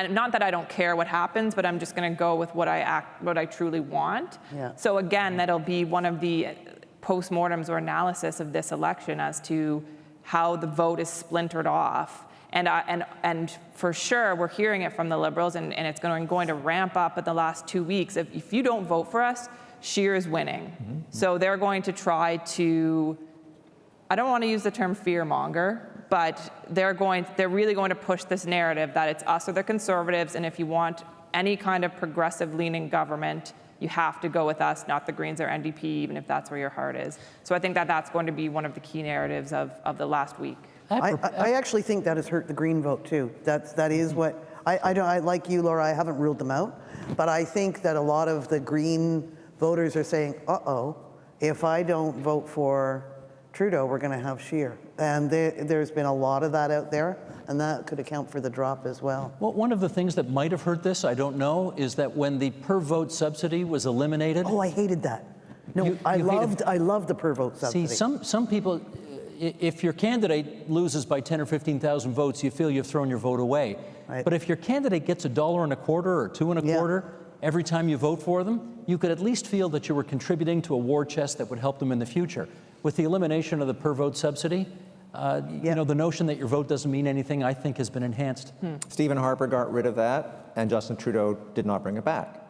Not that I don't care what happens, but I'm just going to go with what I truly want. Yeah. So again, that'll be one of the postmortems or analysis of this election as to how the vote is splintered off. And for sure, we're hearing it from the Liberals, and it's going to ramp up in the last 2 weeks. If you don't vote for us, Scheer is winning. Mm-hmm. So they're going to try to, I don't want to use the term fearmonger, but they're really going to push this narrative that it's us or the Conservatives, and if you want any kind of progressive-leaning government, you have to go with us, not the Greens or NDP, even if that's where your heart is. So I think that's going to be one of the key narratives of the last week. I actually think that has hurt the Green vote too. That is what I like you, Laura. I haven't ruled them out, but I think that a lot of the Green voters are saying, "Uh-oh, if I don't vote for Trudeau, we're going to have Scheer," and there's been a lot of that out there, and that could account for the drop as well. Well, one of the things that might have hurt this, I don't know, is that when the per vote subsidy was eliminated. Oh, I hated that. No, I loved the per vote subsidy. See, some people, if your candidate loses by 10 or 15,000 votes, you feel you've thrown your vote away. Right. But if your candidate gets $1.25 or $2.25 every time you vote for them, you could at least feel that you were contributing to a war chest that would help them in the future. With the elimination of the per vote subsidy, You know, the notion that your vote doesn't mean anything, I think, has been enhanced. Stephen Harper got rid of that, and Justin Trudeau did not bring it back.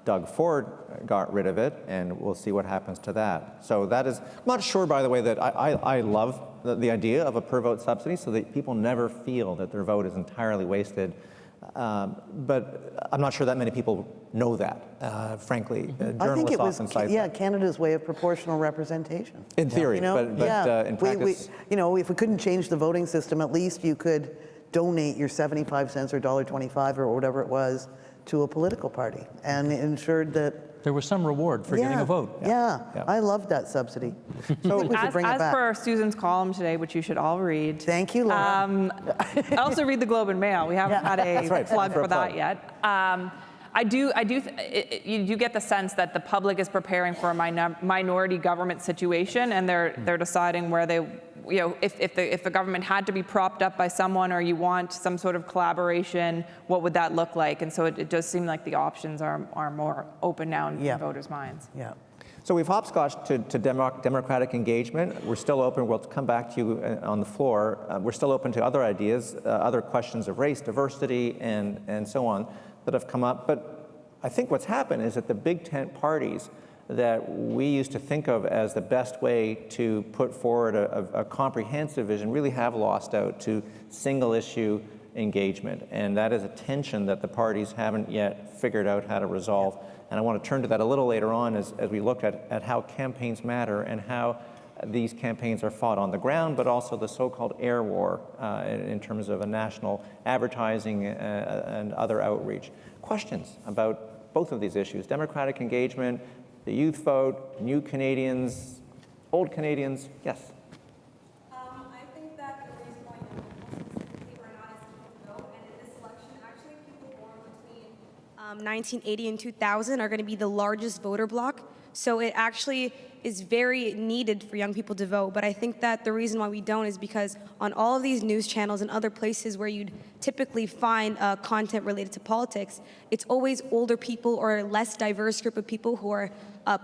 Doug Ford got rid of it, and we'll see what happens to that. So that is, I'm not sure, by the way, that I love the idea of a per vote subsidy so that people never feel that their vote is entirely wasted. But I'm not sure that many people know that, frankly. I think it was, often cite that. Canada's way of proportional representation. In theory, You know? but in practice. You know, if we couldn't change the voting system, at least you could donate your 75 cents or $1.25 or whatever it was to a political party, and it ensured that There was some reward for getting a vote. Yeah, Yeah. I loved that subsidy. I think we should bring it As back. per Susan's column today, which you should all read. Thank you, Laura. I also read the Globe and Mail. We haven't had a That's right. plug For a for that plug. yet. You do get the sense that the public is preparing for a minority government situation, and they're deciding where they, you know, if the government had to be propped up by someone, or you want some sort of collaboration, what would that look like? And so it does seem like the options are more open now in voters' minds. Yeah. So we've hopscotched to democratic engagement. We're still open. We'll come back to you on the floor. We're still open to other ideas, other questions of race, diversity, and so on that have come up. But I think what's happened is that the big tent parties that we used to think of as the best way to put forward a comprehensive vision really have lost out to single issue engagement. And that is a tension that the parties haven't yet figured out how to resolve. And I want to turn to that a little later on as we look at how campaigns matter and how these campaigns are fought on the ground, but also the so-called air war in terms of a national advertising and other outreach. Questions about both of these issues: democratic engagement, the youth vote, new Canadians, old Canadians? Yes. I think that the reason why people are not as able to vote, and in this election, actually people born between 1980 and 2000 are going to be the largest voter bloc. So it actually is very needed for young people to vote. But I think that the reason why we don't is because on all of these news channels and other places where you'd typically find content related to politics, it's always older people or a less diverse group of people who are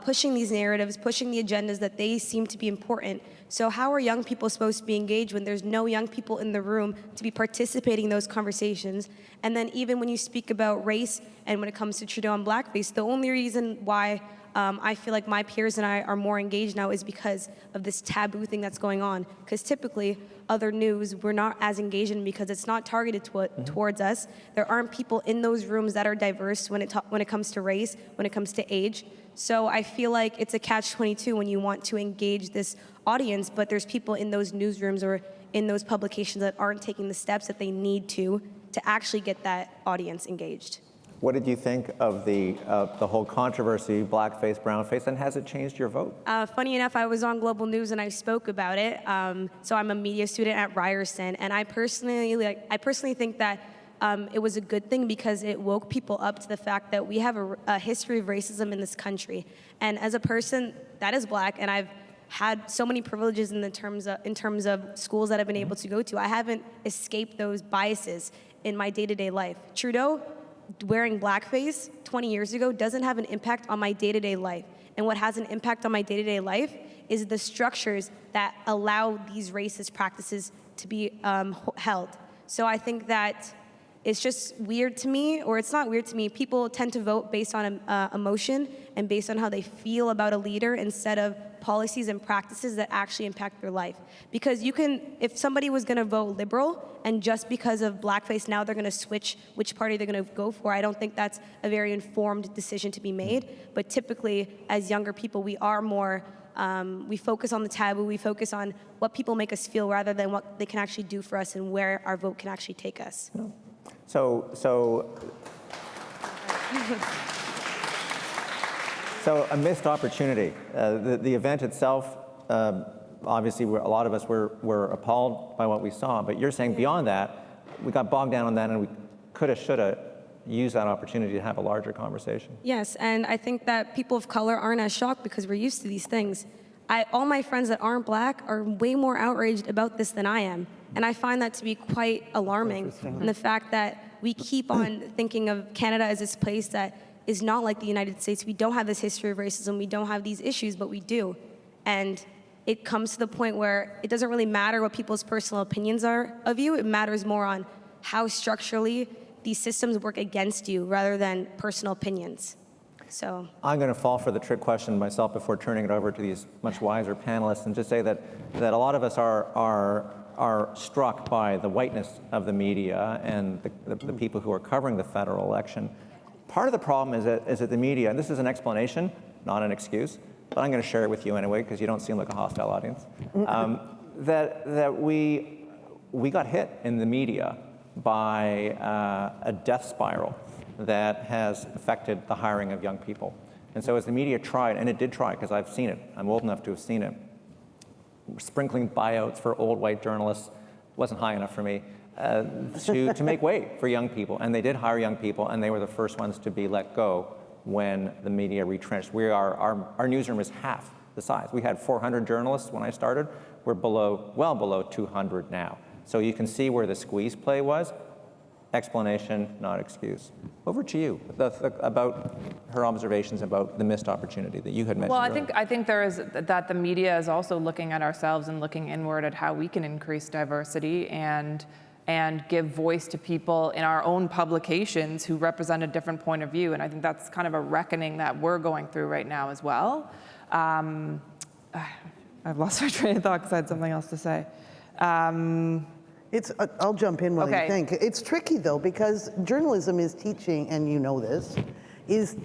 pushing these narratives, pushing the agendas that they seem to be important. So how are young people supposed to be engaged when there's no young people in the room to be participating in those conversations? And then even when you speak about race and when it comes to Trudeau and Blackface, the only reason why I feel like my peers and I are more engaged now is because of this taboo thing that's going on. Because typically, other news, we're not as engaged in because it's not targeted towards us. There aren't people in those rooms that are diverse when it comes to race, when it comes to age. So I feel like it's a catch-22 when you want to engage this audience, but there's people in those newsrooms or in those publications that aren't taking the steps that they need to actually get that audience engaged. What did you think of the whole controversy, blackface, brownface, and has it changed your vote? Funny enough, I was on Global News and I spoke about it. So I'm a media student at Ryerson, and I personally think that it was a good thing because it woke people up to the fact that we have a history of racism in this country. And as a person that is black, and I've had so many privileges in terms of schools that I've been able to go to, I haven't escaped those biases in my day-to-day life. Trudeau wearing blackface 20 years ago doesn't have an impact on my day-to-day life. And what has an impact on my day-to-day life is the structures that allow these racist practices to be held. So I think that it's just weird to me, or it's not weird to me. People tend to vote based on emotion and based on how they feel about a leader instead of policies and practices that actually impact their life. Because if somebody was gonna vote liberal and just because of blackface, now they're gonna switch which party they're gonna go for, I don't think that's a very informed decision to be made. But typically, as younger people, we are more, we focus on the taboo, we focus on what people make us feel rather than what they can actually do for us and where our vote can actually take us. So a missed opportunity. The event itself, obviously, a lot of us were appalled by what we saw. But you're saying beyond that, we got bogged down on that, and we coulda, shoulda used that opportunity to have a larger conversation. Yes, and I think that people of color aren't as shocked because we're used to these things. All my friends that aren't black are way more outraged about this than I am. And I find that to be quite alarming. And the fact that we keep on thinking of Canada as this place that is not like the United States. We don't have this history of racism. We don't have these issues, but we do. And it comes to the point where it doesn't really matter what people's personal opinions are of you. It matters more on how structurally these systems work against you rather than personal opinions. So I'm going to fall for the trick question myself before turning it over to these much wiser panelists, and just say that a lot of us are struck by the whiteness of the media and the people who are covering the federal election. Part of the problem is that the media, and this is an explanation, not an excuse, but I'm going to share it with you anyway because you don't seem like a hostile audience, that we got hit in the media by a death spiral that has affected the hiring of young people. And so as the media tried, and it did try because I've seen it, I'm old enough to have seen it, sprinkling buyouts for old white journalists wasn't high enough for me, to make way for young people. And they did hire young people, and they were the first ones to be let go when the media retrenched. Our newsroom is half the size. We had 400 journalists when I started. We're well below 200 now. So you can see where the squeeze play was. Explanation, not excuse. Over to you, about her observations about the missed opportunity that you had mentioned. Well, I think there is that the media is also looking at ourselves and looking inward at how we can increase diversity and give voice to people in our own publications who represent a different point of view. And I think that's kind of a reckoning that we're going through right now as well. I've lost my train of thought because I had something else to say. I'll jump in while Okay. you think. It's tricky though, because journalism is teaching, and you know this, is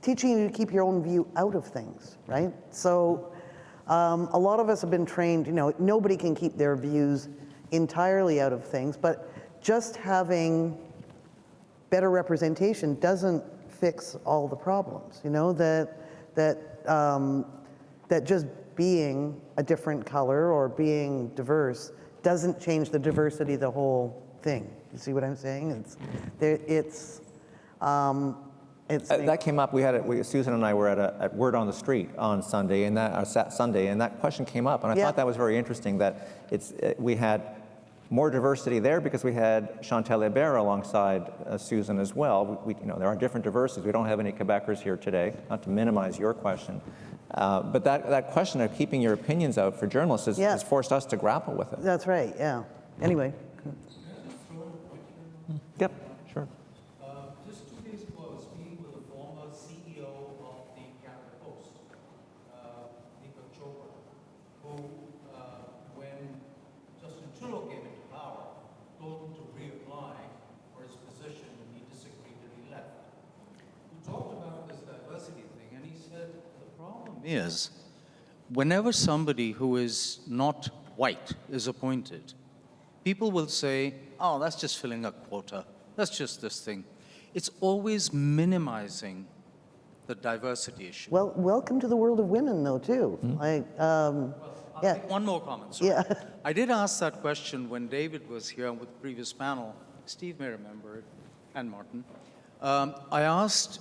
teaching you to keep your own view out of things, right? So a lot of us have been trained, nobody can keep their views entirely out of things, but just having better representation doesn't fix all the problems, that just being a different color or being diverse doesn't change the diversity of the whole thing. You see what I'm saying? That came up. Susan and I were at Word on the Street on Sunday, and that question came up, and I thought that was very interesting. That we had more diversity there because we had Chantal Hébert alongside Susan as well. There are different diversities. We don't have any Quebecers here today. Not to minimize your question. But that question of keeping your opinions out for journalists has forced us to grapple with it. That's right, yeah. Anyway. Yep, sure. Just 2 days ago, I was speaking with the former CEO of the Canada Post, Delacourt, who, when Justin Trudeau came into power, told him to reapply for his position, and he disagreed and he left. We talked about this diversity thing, and he said, problem is, whenever somebody who is not white is appointed, people will say, oh, that's just filling a quota. That's just this thing. It's always minimizing the diversity issue. Well, welcome to the world of women, though, too. I'll make one more comment, sorry. Yeah. I did ask that question when David was here with the previous panel. Steve may remember it, and Martin. I asked,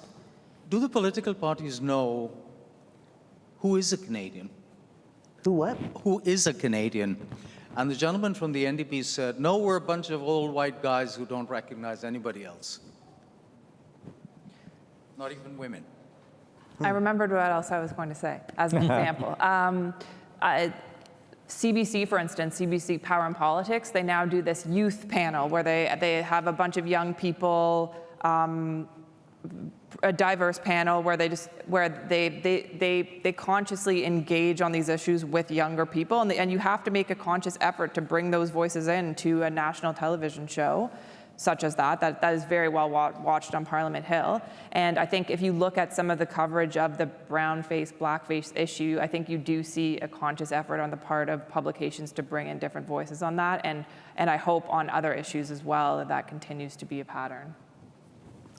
do the political parties know who is a Canadian? Who what? Who is a Canadian? And the gentleman from the NDP said, no, we're a bunch of old white guys who don't recognize anybody else. Not even women. I remembered what else I was going to say as an example. CBC, for instance, CBC Power and Politics, they now do this youth panel where they have a bunch of young people, a diverse panel where they consciously engage on these issues with younger people, and you have to make a conscious effort to bring those voices in to a national television show such as that is very well watched on Parliament Hill. And I think if you look at some of the coverage of the brown face, blackface issue, I think you do see a conscious effort on the part of publications to bring in different voices on that, and I hope on other issues as well that continues to be a pattern.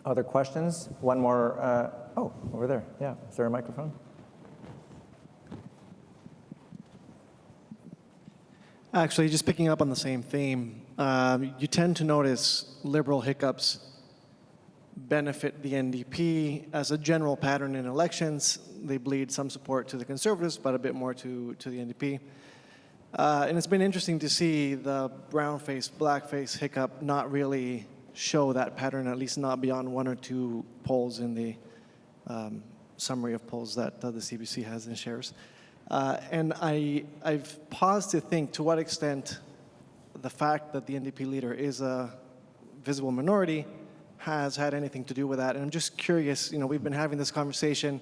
Other questions? One more. Over there. Yeah. Is there a microphone? Actually, just picking up on the same theme, you tend to notice liberal hiccups benefit the NDP as a general pattern in elections. They bleed some support to the Conservatives, but a bit more to the NDP. And it's been interesting to see the brown face, blackface hiccup not really show that pattern, at least not beyond one or two polls in the summary of polls that the CBC has and shares. And I've paused to think to what extent the fact that the NDP leader is a visible minority has had anything to do with that. And I'm just curious, we've been having this conversation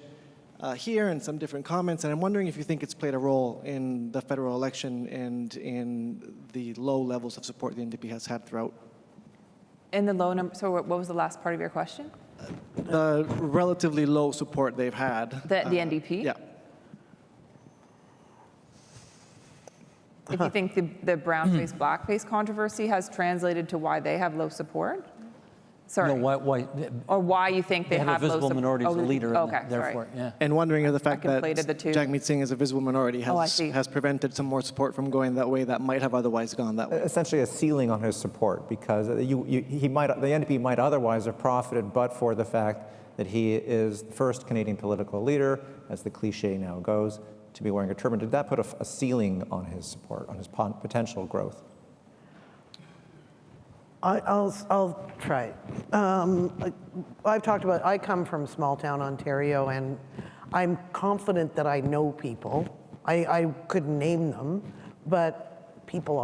here and some different comments, and I'm wondering if you think it's played a role in the federal election and in the low levels of support the NDP has had throughout. In the low number, so what was the last part of your question? The relatively low support they've had. The NDP? Yeah. If you think the brown-face, blackface controversy has translated to why they have low support? Sorry. No, why? Or why you think they Have have a low visible support? minority as a leader, Okay, and therefore, sorry. yeah. And wondering if the fact that conflated the two. Jagmeet Singh is a visible minority I see. has prevented some more support from going that way that might have otherwise gone that way. Essentially a ceiling on his support, because the NDP might otherwise have profited but for the fact that he is the first Canadian political leader, as the cliche now goes, to be wearing a turban. Did that put a ceiling on his support, on his potential growth? I'll try. I've talked about, I come from small town Ontario, and I'm confident that I know people. I couldn't name them, but people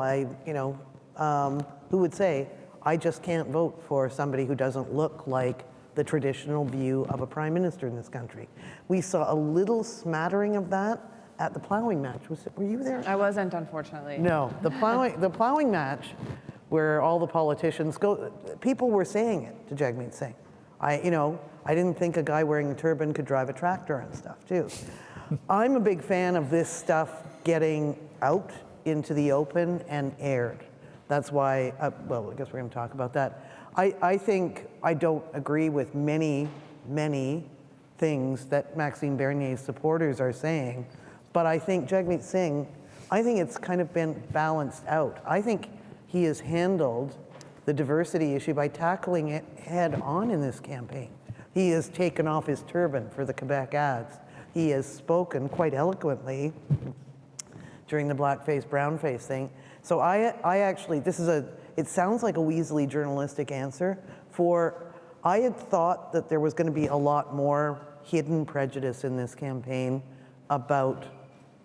who would say, I just can't vote for somebody who doesn't look like the traditional view of a prime minister in this country. We saw a little smattering of that at the plowing match. Were you there? I wasn't, unfortunately. No, the plowing match, where all the politicians go, people were saying it to Jagmeet Singh. I didn't think a guy wearing a turban could drive a tractor and stuff too. I'm a big fan of this stuff getting out into the open and aired. That's why, well, I guess we're going to talk about that. I think I don't agree with many things that Maxime Bernier's supporters are saying, but I think Jagmeet Singh, I think it's kind of been balanced out. I think he has handled the diversity issue by tackling it head on in this campaign. He has taken off his turban for the Quebec ads. He has spoken quite eloquently during the blackface, brownface thing. So I actually, it sounds like a weaselly journalistic answer I had thought that there was going to be a lot more hidden prejudice in this campaign about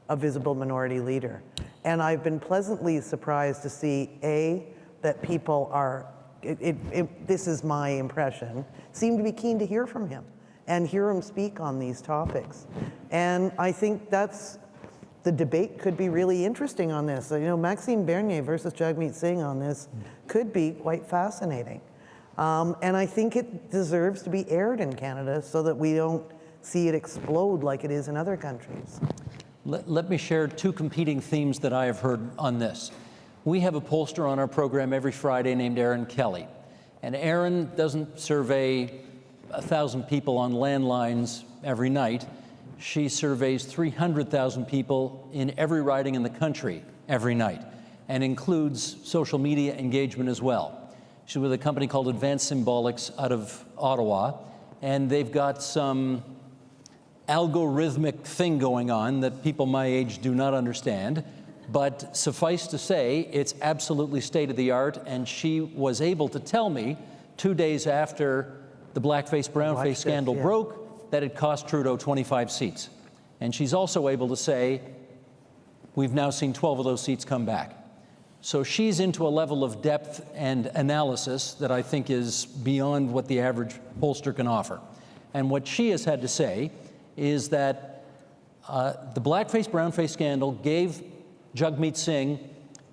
a visible minority leader. And I've been pleasantly surprised to see, that people are, this is my impression, seem to be keen to hear from him and hear him speak on these topics. And I think the debate could be really interesting on this. Maxime Bernier versus Jagmeet Singh on this could be quite fascinating. And I think it deserves to be aired in Canada so that we don't see it explode like it is in other countries. Let me share two competing themes that I have heard on this. We have a pollster on our program every Friday named Erin Kelly. And Erin doesn't survey 1,000 people on landlines every night. She surveys 300,000 people in every riding in the country every night, and includes social media engagement as well. She's with a company called Advanced Symbolics out of Ottawa, and they've got some algorithmic thing going on that people my age do not understand, but suffice to say, it's absolutely state-of-the-art, and she was able to tell me 2 days after the blackface, brownface scandal broke that it cost Trudeau 25 seats. And she's also able to say, we've now seen 12 of those seats come back. So she's into a level of depth and analysis that I think is beyond what the average pollster can offer. And what she has had to say is that the blackface, brownface scandal gave Jagmeet Singh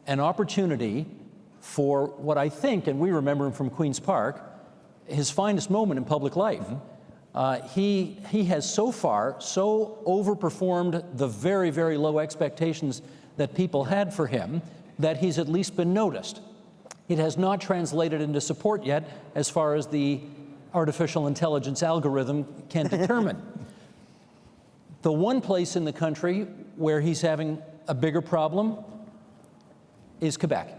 an opportunity for what I think, and we remember him from Queen's Park, his finest moment in public life. He has so far so overperformed the very, very low expectations that people had for him that he's at least been noticed. It has not translated into support yet as far as the artificial intelligence algorithm can determine. The one place in the country where he's having a bigger problem is Quebec,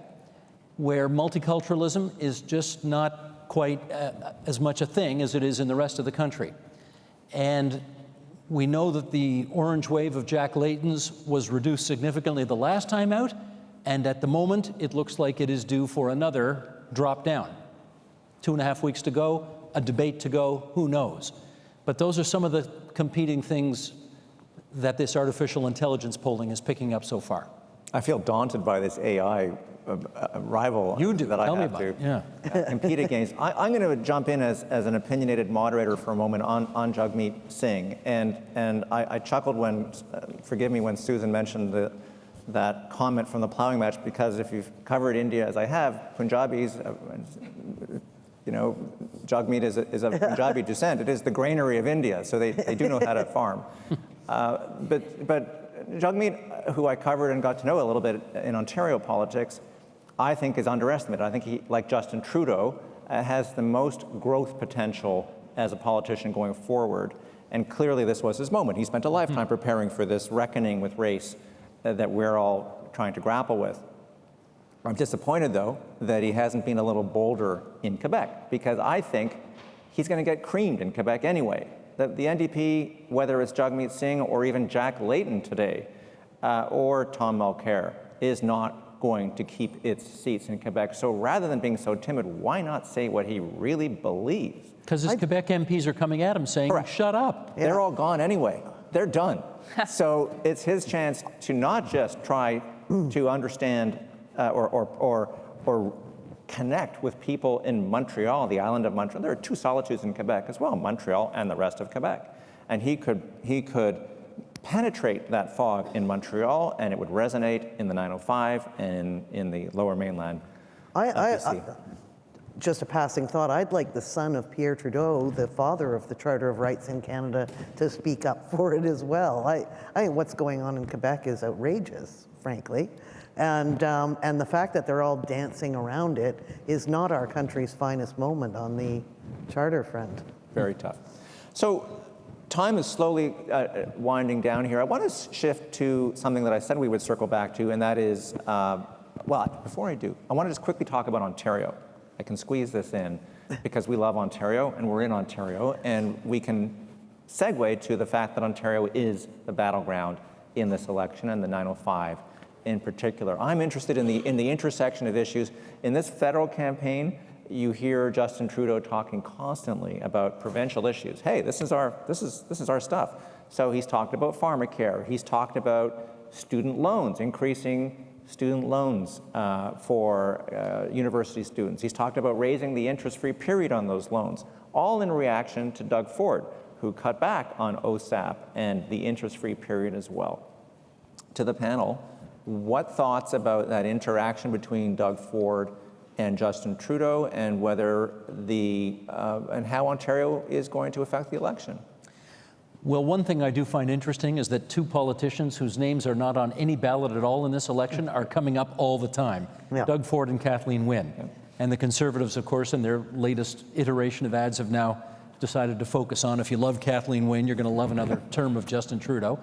where multiculturalism is just not quite as much a thing as it is in the rest of the country. And we know that the orange wave of Jack Layton's was reduced significantly the last time out, and at the moment, it looks like it is due for another drop down. 2.5 weeks to go, a debate to go, who knows? But those are some of the competing things that this artificial intelligence polling is picking up so far? I feel daunted by this AI rival You do. that I Tell me have about to it. Yeah. compete against. I'm going to jump in as an opinionated moderator for a moment on Jagmeet Singh. And I chuckled when, forgive me, when Susan mentioned that comment from the plowing match, because if you've covered India as I have, Punjabis, Jagmeet is of Punjabi descent. It is the granary of India, so they do know how to farm. But Jagmeet, who I covered and got to know a little bit in Ontario politics, I think is underestimated. I think he, like Justin Trudeau, has the most growth potential as a politician going forward. And clearly this was his moment. He spent a lifetime preparing for this reckoning with race that we're all trying to grapple with. I'm disappointed, though, that he hasn't been a little bolder in Quebec, because I think he's going to get creamed in Quebec anyway. The NDP, whether it's Jagmeet Singh or even Jack Layton today, or Tom Mulcair, is not going to keep its seats in Quebec. So rather than being so timid, why not say what he really believes? Because his Quebec MPs are coming at him saying, Correct. Shut up. Yeah. They're all gone anyway. They're done. So it's his chance to not just try to understand or connect with people in Montreal, the island of Montreal. There are two solitudes in Quebec as well, Montreal and the rest of Quebec. And he could penetrate that fog in Montreal, and it would resonate in the 905 and in the Lower Mainland of BC. Just a passing thought, I'd like the son of Pierre Trudeau, the father of the Charter of Rights in Canada, to speak up for it as well. I think what's going on in Quebec is outrageous, frankly. And the fact that they're all dancing around it is not our country's finest moment on the charter front. Very tough. So time is slowly winding down here. I want to shift to something that I said we would circle back to, and that is, well, before I do, I want to just quickly talk about Ontario. I can squeeze this in because we love Ontario and we're in Ontario, and we can segue to the fact that Ontario is the battleground in this election, and the 905 in particular. I'm interested in the intersection of issues. In this federal campaign, you hear Justin Trudeau talking constantly about provincial issues. Hey, this is our stuff. So he's talked about pharmacare. He's talked about student loans, increasing student loans for university students. He's talked about raising the interest-free period on those loans, all in reaction to Doug Ford, who cut back on OSAP and the interest-free period as well. To the panel, what thoughts about that interaction between Doug Ford and Justin Trudeau, and whether and how Ontario is going to affect the election? Well, one thing I do find interesting is that two politicians whose names are not on any ballot at all in this election are coming up all the time. Yeah. Doug Ford and Kathleen Wynne. Yeah. And the Conservatives, of course, in their latest iteration of ads have now decided to focus on, if you love Kathleen Wynne, you're going to love another term of Justin Trudeau.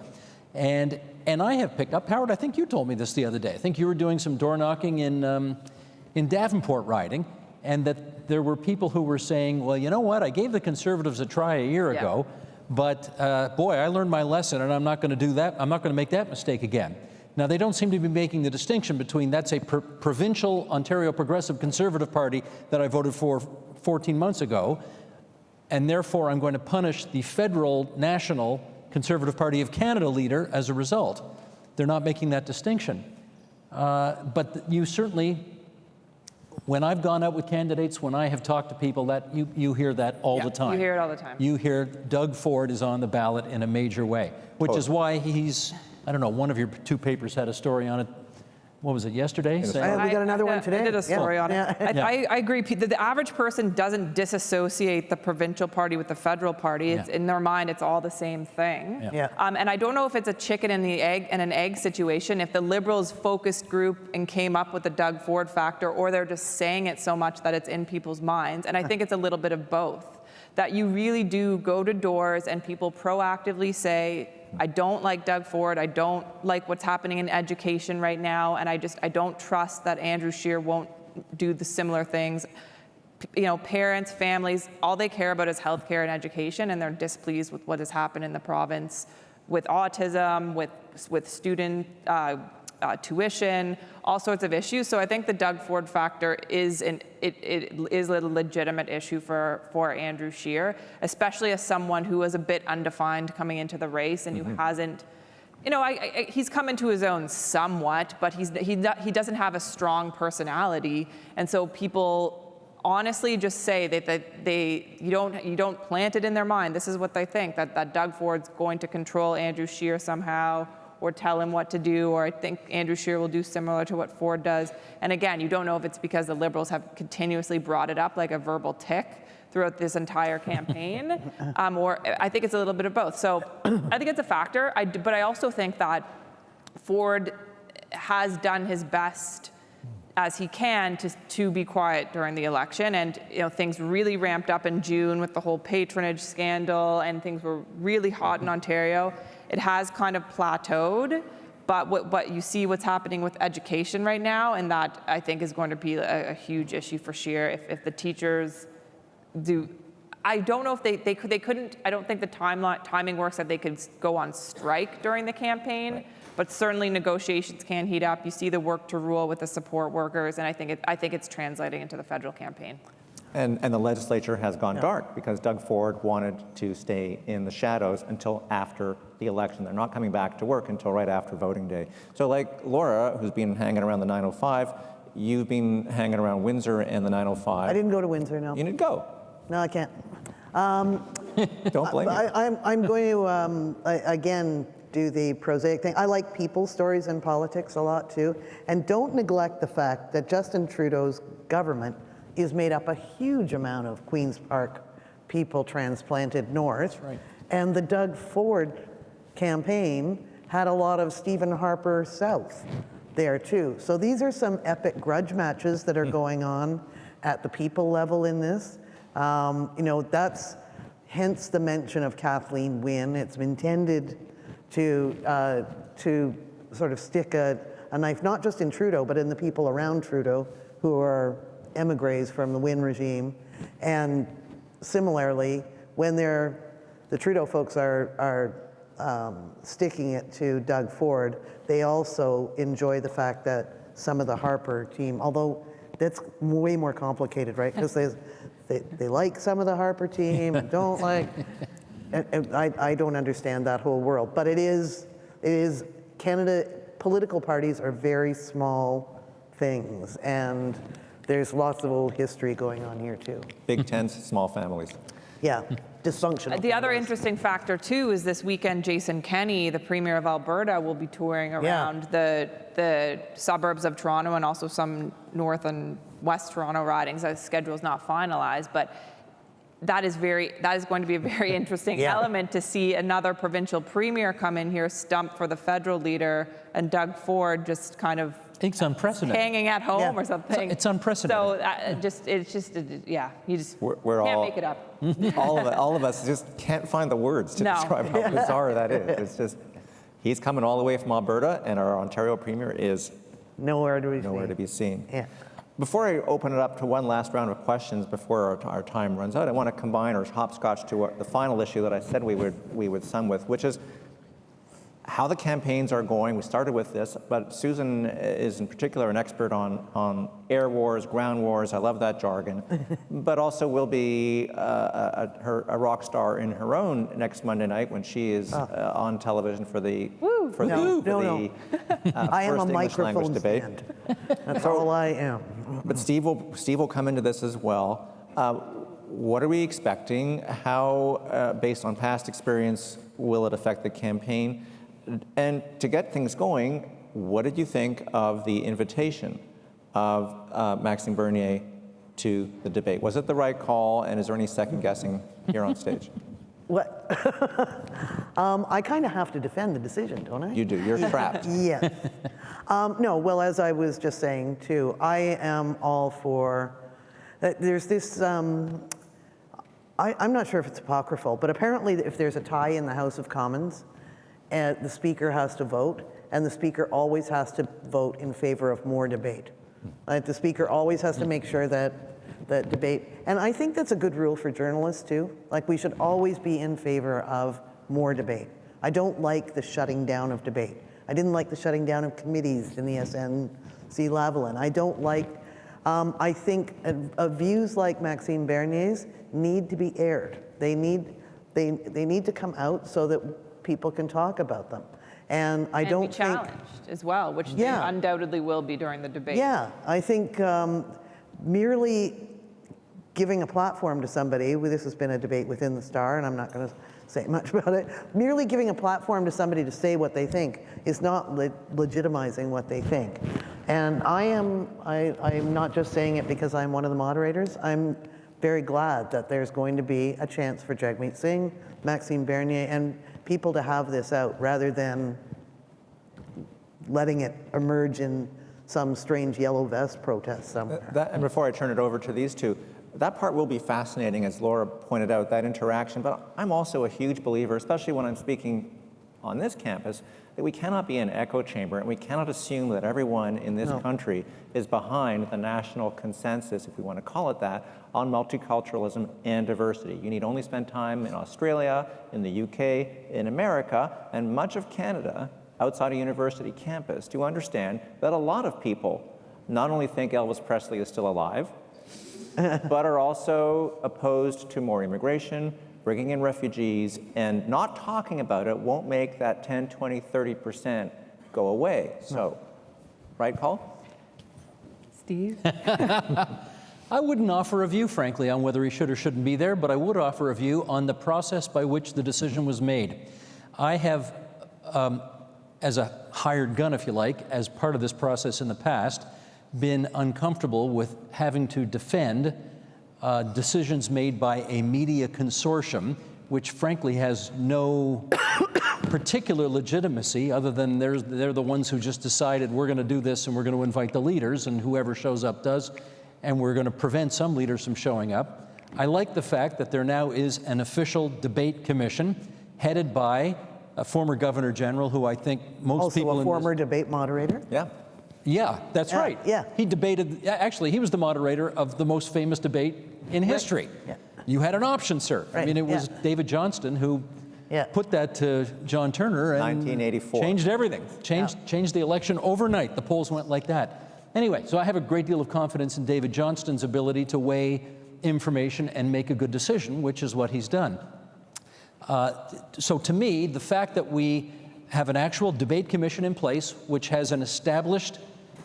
And I have picked up, Howard, I think you told me this the other day. I think you were doing some door knocking in Davenport riding, and that there were people who were saying, well, you know what, I gave the Conservatives a try a year ago, but boy, I learned my lesson, and I'm not going to do that. I'm not going to make that mistake again. Now, they don't seem to be making the distinction between that's a provincial Ontario Progressive Conservative Party that I voted for 14 months ago, and therefore I'm going to punish the federal national Conservative Party of Canada leader as a result. They're not making that distinction. But you certainly, when I've gone out with candidates, when I have talked to people, that you hear that all the time. You hear it all the time. You hear Doug Ford is on the ballot in a major way, which is why he's, I don't know, one of your two papers had a story on it. What was it, yesterday? We got another one today. I did a story on it. I agree. The average person doesn't disassociate the provincial party with the federal party. It's in their mind, it's all the same thing. And I don't know if it's a chicken and an egg situation, if the Liberals focused group and came up with the Doug Ford factor, or they're just saying it so much that it's in people's minds. And I think it's a little bit of both. That you really do go to doors and people proactively say, I don't like Doug Ford, I don't like what's happening in education right now, and I don't trust that Andrew Scheer won't do the similar things. You know, parents, families, all they care about is healthcare and education, and they're displeased with what has happened in the province with autism, with student tuition, all sorts of issues. So I think the Doug Ford factor is it is a legitimate issue for Andrew Scheer, especially as someone who was a bit undefined coming into the race and who hasn't, he's come into his own somewhat, but he doesn't have a strong personality, and so people honestly just say that you don't plant it in their mind. This is what they think, that Doug Ford's going to control Andrew Scheer somehow, or tell him what to do, or I think Andrew Scheer will do similar to what Ford does. And again, you don't know if it's because the Liberals have continuously brought it up like a verbal tick throughout this entire campaign, or I think it's a little bit of both. So I think it's a factor, but I also think that Ford has done his best as he can to be quiet during the election, and things really ramped up in June with the whole patronage scandal, and things were really hot in Ontario. It has kind of plateaued, but what you see what's happening with education right now, and that I think is going to be a huge issue for Scheer if the teachers do. I don't know if they couldn't. I don't think the timing works that they could go on strike during the campaign. Right. But certainly negotiations can heat up. You see the work to rule with the support workers, and I think it's translating into the federal campaign. And the legislature has gone dark because Doug Ford wanted to stay in the shadows until after the election. They're not coming back to work until right after voting day. So like Laura, who's been hanging around the 905, you've been hanging around Windsor and the 905. I didn't go to Windsor, no. You didn't go? No, I can't. Don't blame me. I'm going to, again, do the prosaic thing. I like people stories in politics a lot too. And don't neglect the fact that Justin Trudeau's government is made up a huge amount of Queen's Park people transplanted north. That's right. And the Doug Ford campaign had a lot of Stephen Harper South there too. So these are some epic grudge matches that are going on at the people level in this. That's hence the mention of Kathleen Wynne. It's intended to sort of stick a knife, not just in Trudeau, but in the people around Trudeau who are emigres from the Wynne regime. And similarly, when the Trudeau folks are sticking it to Doug Ford, they also enjoy the fact that some of the Harper team, although that's way more complicated, right? Because they like some of the Harper team and don't like. And I don't understand that whole world, but it is Canada. Political parties are very small things, and there's lots of old history going on here too. Big tents, small families. Yeah, dysfunctional. The other interesting factor too is this weekend, Jason Kenney, the Premier of Alberta, will be touring around the suburbs of Toronto and also some North and West Toronto ridings. The schedule is not finalized, but that is going to be a very interesting element to see another provincial premier come in here, stump for the federal leader, and Doug Ford just kind of it's unprecedented. Hanging at home or something. It's unprecedented. So you just we're can't all, make it up. all of us just can't find the words to describe how bizarre that is. It's just, he's coming all the way from Alberta, and our Ontario premier is nowhere to be seen. Yeah. Before I open it up to one last round of questions before our time runs out, I want to combine or hopscotch to the final issue that I said we would sum with, which is how the campaigns are going. We started with this, but Susan is in particular an expert on air wars, ground wars. I love that jargon. But also will be a rock star in her own next Monday night when she is on television for the I am a microphone debate. stand. That's all I am. But Steve will come into this as well. What are we expecting? How, based on past experience, will it affect the campaign? And to get things going, what did you think of the invitation of Maxime Bernier to the debate? Was it the right call, and is there any second guessing here on stage? What? I kind of have to defend the decision, don't I? You do. You're trapped. Yes. No, well, as I was just saying, too, I am all for... there's this... I'm not sure if it's apocryphal, but apparently if there's a tie in the House of Commons, and the Speaker has to vote, and the Speaker always has to vote in favor of more debate. The Speaker always has to make sure that debate, and I think that's a good rule for journalists too. Like, we should always be in favor of more debate. I don't like the shutting down of debate. I didn't like the shutting down of committees in the SNC-Lavalin. I don't like, I think views like Maxime Bernier's need to be aired. They need to come out so that people can talk about them. And I don't be think challenged as well, which they undoubtedly will be during the debate. Yeah, I think merely giving a platform to somebody, this has been a debate within the Star, and I'm not going to say much about it, merely giving a platform to somebody to say what they think is not legitimizing what they think. And I'm not just saying it because I'm one of the moderators. I'm very glad that there's going to be a chance for Jagmeet Singh, Maxime Bernier, and people to have this out rather than letting it emerge in some strange yellow vest protest somewhere. And before I turn it over to these two, that part will be fascinating, as Laura pointed out, that interaction. But I'm also a huge believer, especially when I'm speaking on this campus, that we cannot be an echo chamber, and we cannot assume that everyone in this country is behind the national consensus, if we want to call it that, on multiculturalism and diversity. You need only spend time in Australia, in the UK, in America, and much of Canada outside a university campus to understand that a lot of people not only think Elvis Presley is still alive, but are also opposed to more immigration, bringing in refugees, and not talking about it won't make that 10, 20, 30% go away. So, right, Col? Steve? I wouldn't offer a view, frankly, on whether he should or shouldn't be there, but I would offer a view on the process by which the decision was made. I have, as a hired gun, if you like, as part of this process in the past, been uncomfortable with having to defend decisions made by a media consortium, which frankly has no particular legitimacy other than they're the ones who just decided we're going to do this and we're going to invite the leaders and whoever shows up does, and we're going to prevent some leaders from showing up. I like the fact that there now is an official debate commission headed by a former Governor General who I think most people also a former debate moderator. Yeah, that's right. Yeah. He debated, actually, he was the moderator of the most famous debate in history. Yeah. You had an option, sir. I mean, it was David Johnston who put that to John Turner and 1984. Changed everything. Changed the election overnight. The polls went like that. Anyway, so I have a great deal of confidence in David Johnston's ability to weigh information and make a good decision, which is what he's done. So to me, the fact that we have an actual debate commission in place, which has an established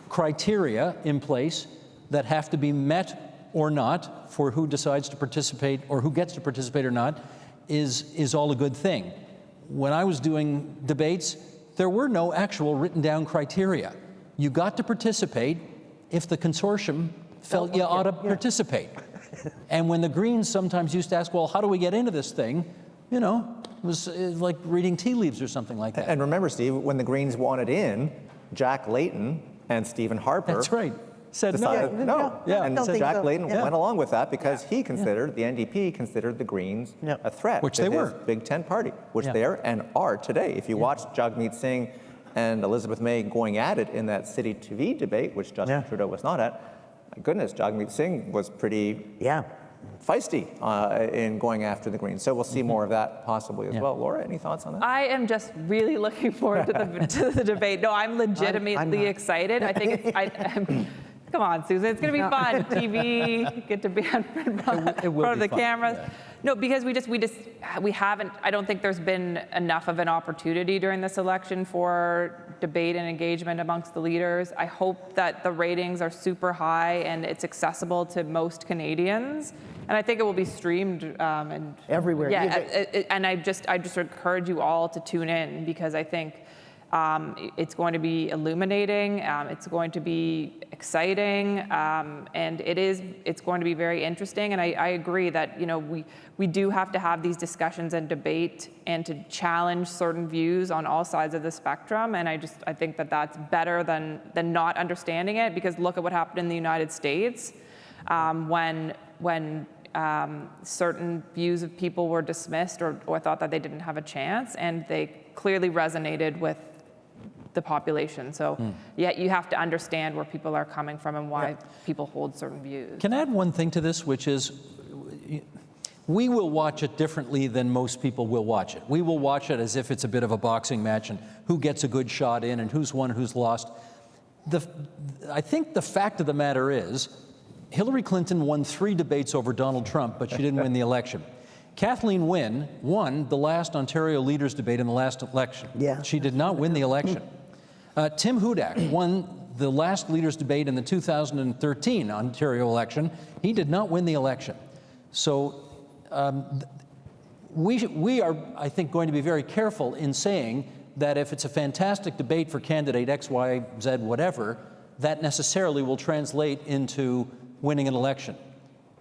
criteria in place that have to be met or not for who decides to participate or who gets to participate or not, is all a good thing. When I was doing debates, there were no actual written down criteria. You got to participate if the consortium felt you ought to participate. And when the Greens sometimes used to ask, well, how do we get into this thing? You know, it was like reading tea leaves or something like that. And remember, Steve, when the Greens wanted in, Jack Layton and Stephen Harper. That's right. Said decided no. Yeah. And don't think Jack so. Layton Yeah. went along with that because he considered, the NDP considered the Greens a threat Which to they his were. Big Ten party, which they are and are today. If you watch Jagmeet Singh and Elizabeth May going at it in that City TV debate, which Justin Trudeau was not at, my goodness, Jagmeet Singh was pretty feisty in going after the Greens. So we'll see more of that possibly as well. Laura, any thoughts on that? I am just really looking forward to the debate. No, I'm legitimately excited. I think it's, come on, Susan, it's going to be fun. TV, get to be in front of the cameras. Yeah. No, because we haven't, I don't think there's been enough of an opportunity during this election for debate and engagement amongst the leaders. I hope that the ratings are super high and it's accessible to most Canadians. And I think it will be streamed and everywhere. Yeah, and I just encourage you all to tune in because I think it's going to be illuminating, it's going to be exciting, and it's going to be very interesting. And I agree that we do have to have these discussions and debate and to challenge certain views on all sides of the spectrum. And I think that that's better than not understanding it, because look at what happened in the United States when certain views of people were dismissed or thought that they didn't have a chance, and they clearly resonated with the population. So you have to understand where people are coming from and why people hold certain views. Can I add one thing to this, which is we will watch it differently than most people will watch it. We will watch it as if it's a bit of a boxing match and who gets a good shot in and who's won, who's lost. I think the fact of the matter is Hillary Clinton won 3 debates over Donald Trump, but she didn't win the election. Kathleen Wynne won the last Ontario leaders debate in the last election. Yeah. She did not win the election. Tim Hudak won the last leaders debate in the 2013 Ontario election. He did not win the election. So we are, I think, going to be very careful in saying that if it's a fantastic debate for candidate X, Y, Z, whatever, that necessarily will translate into winning an election.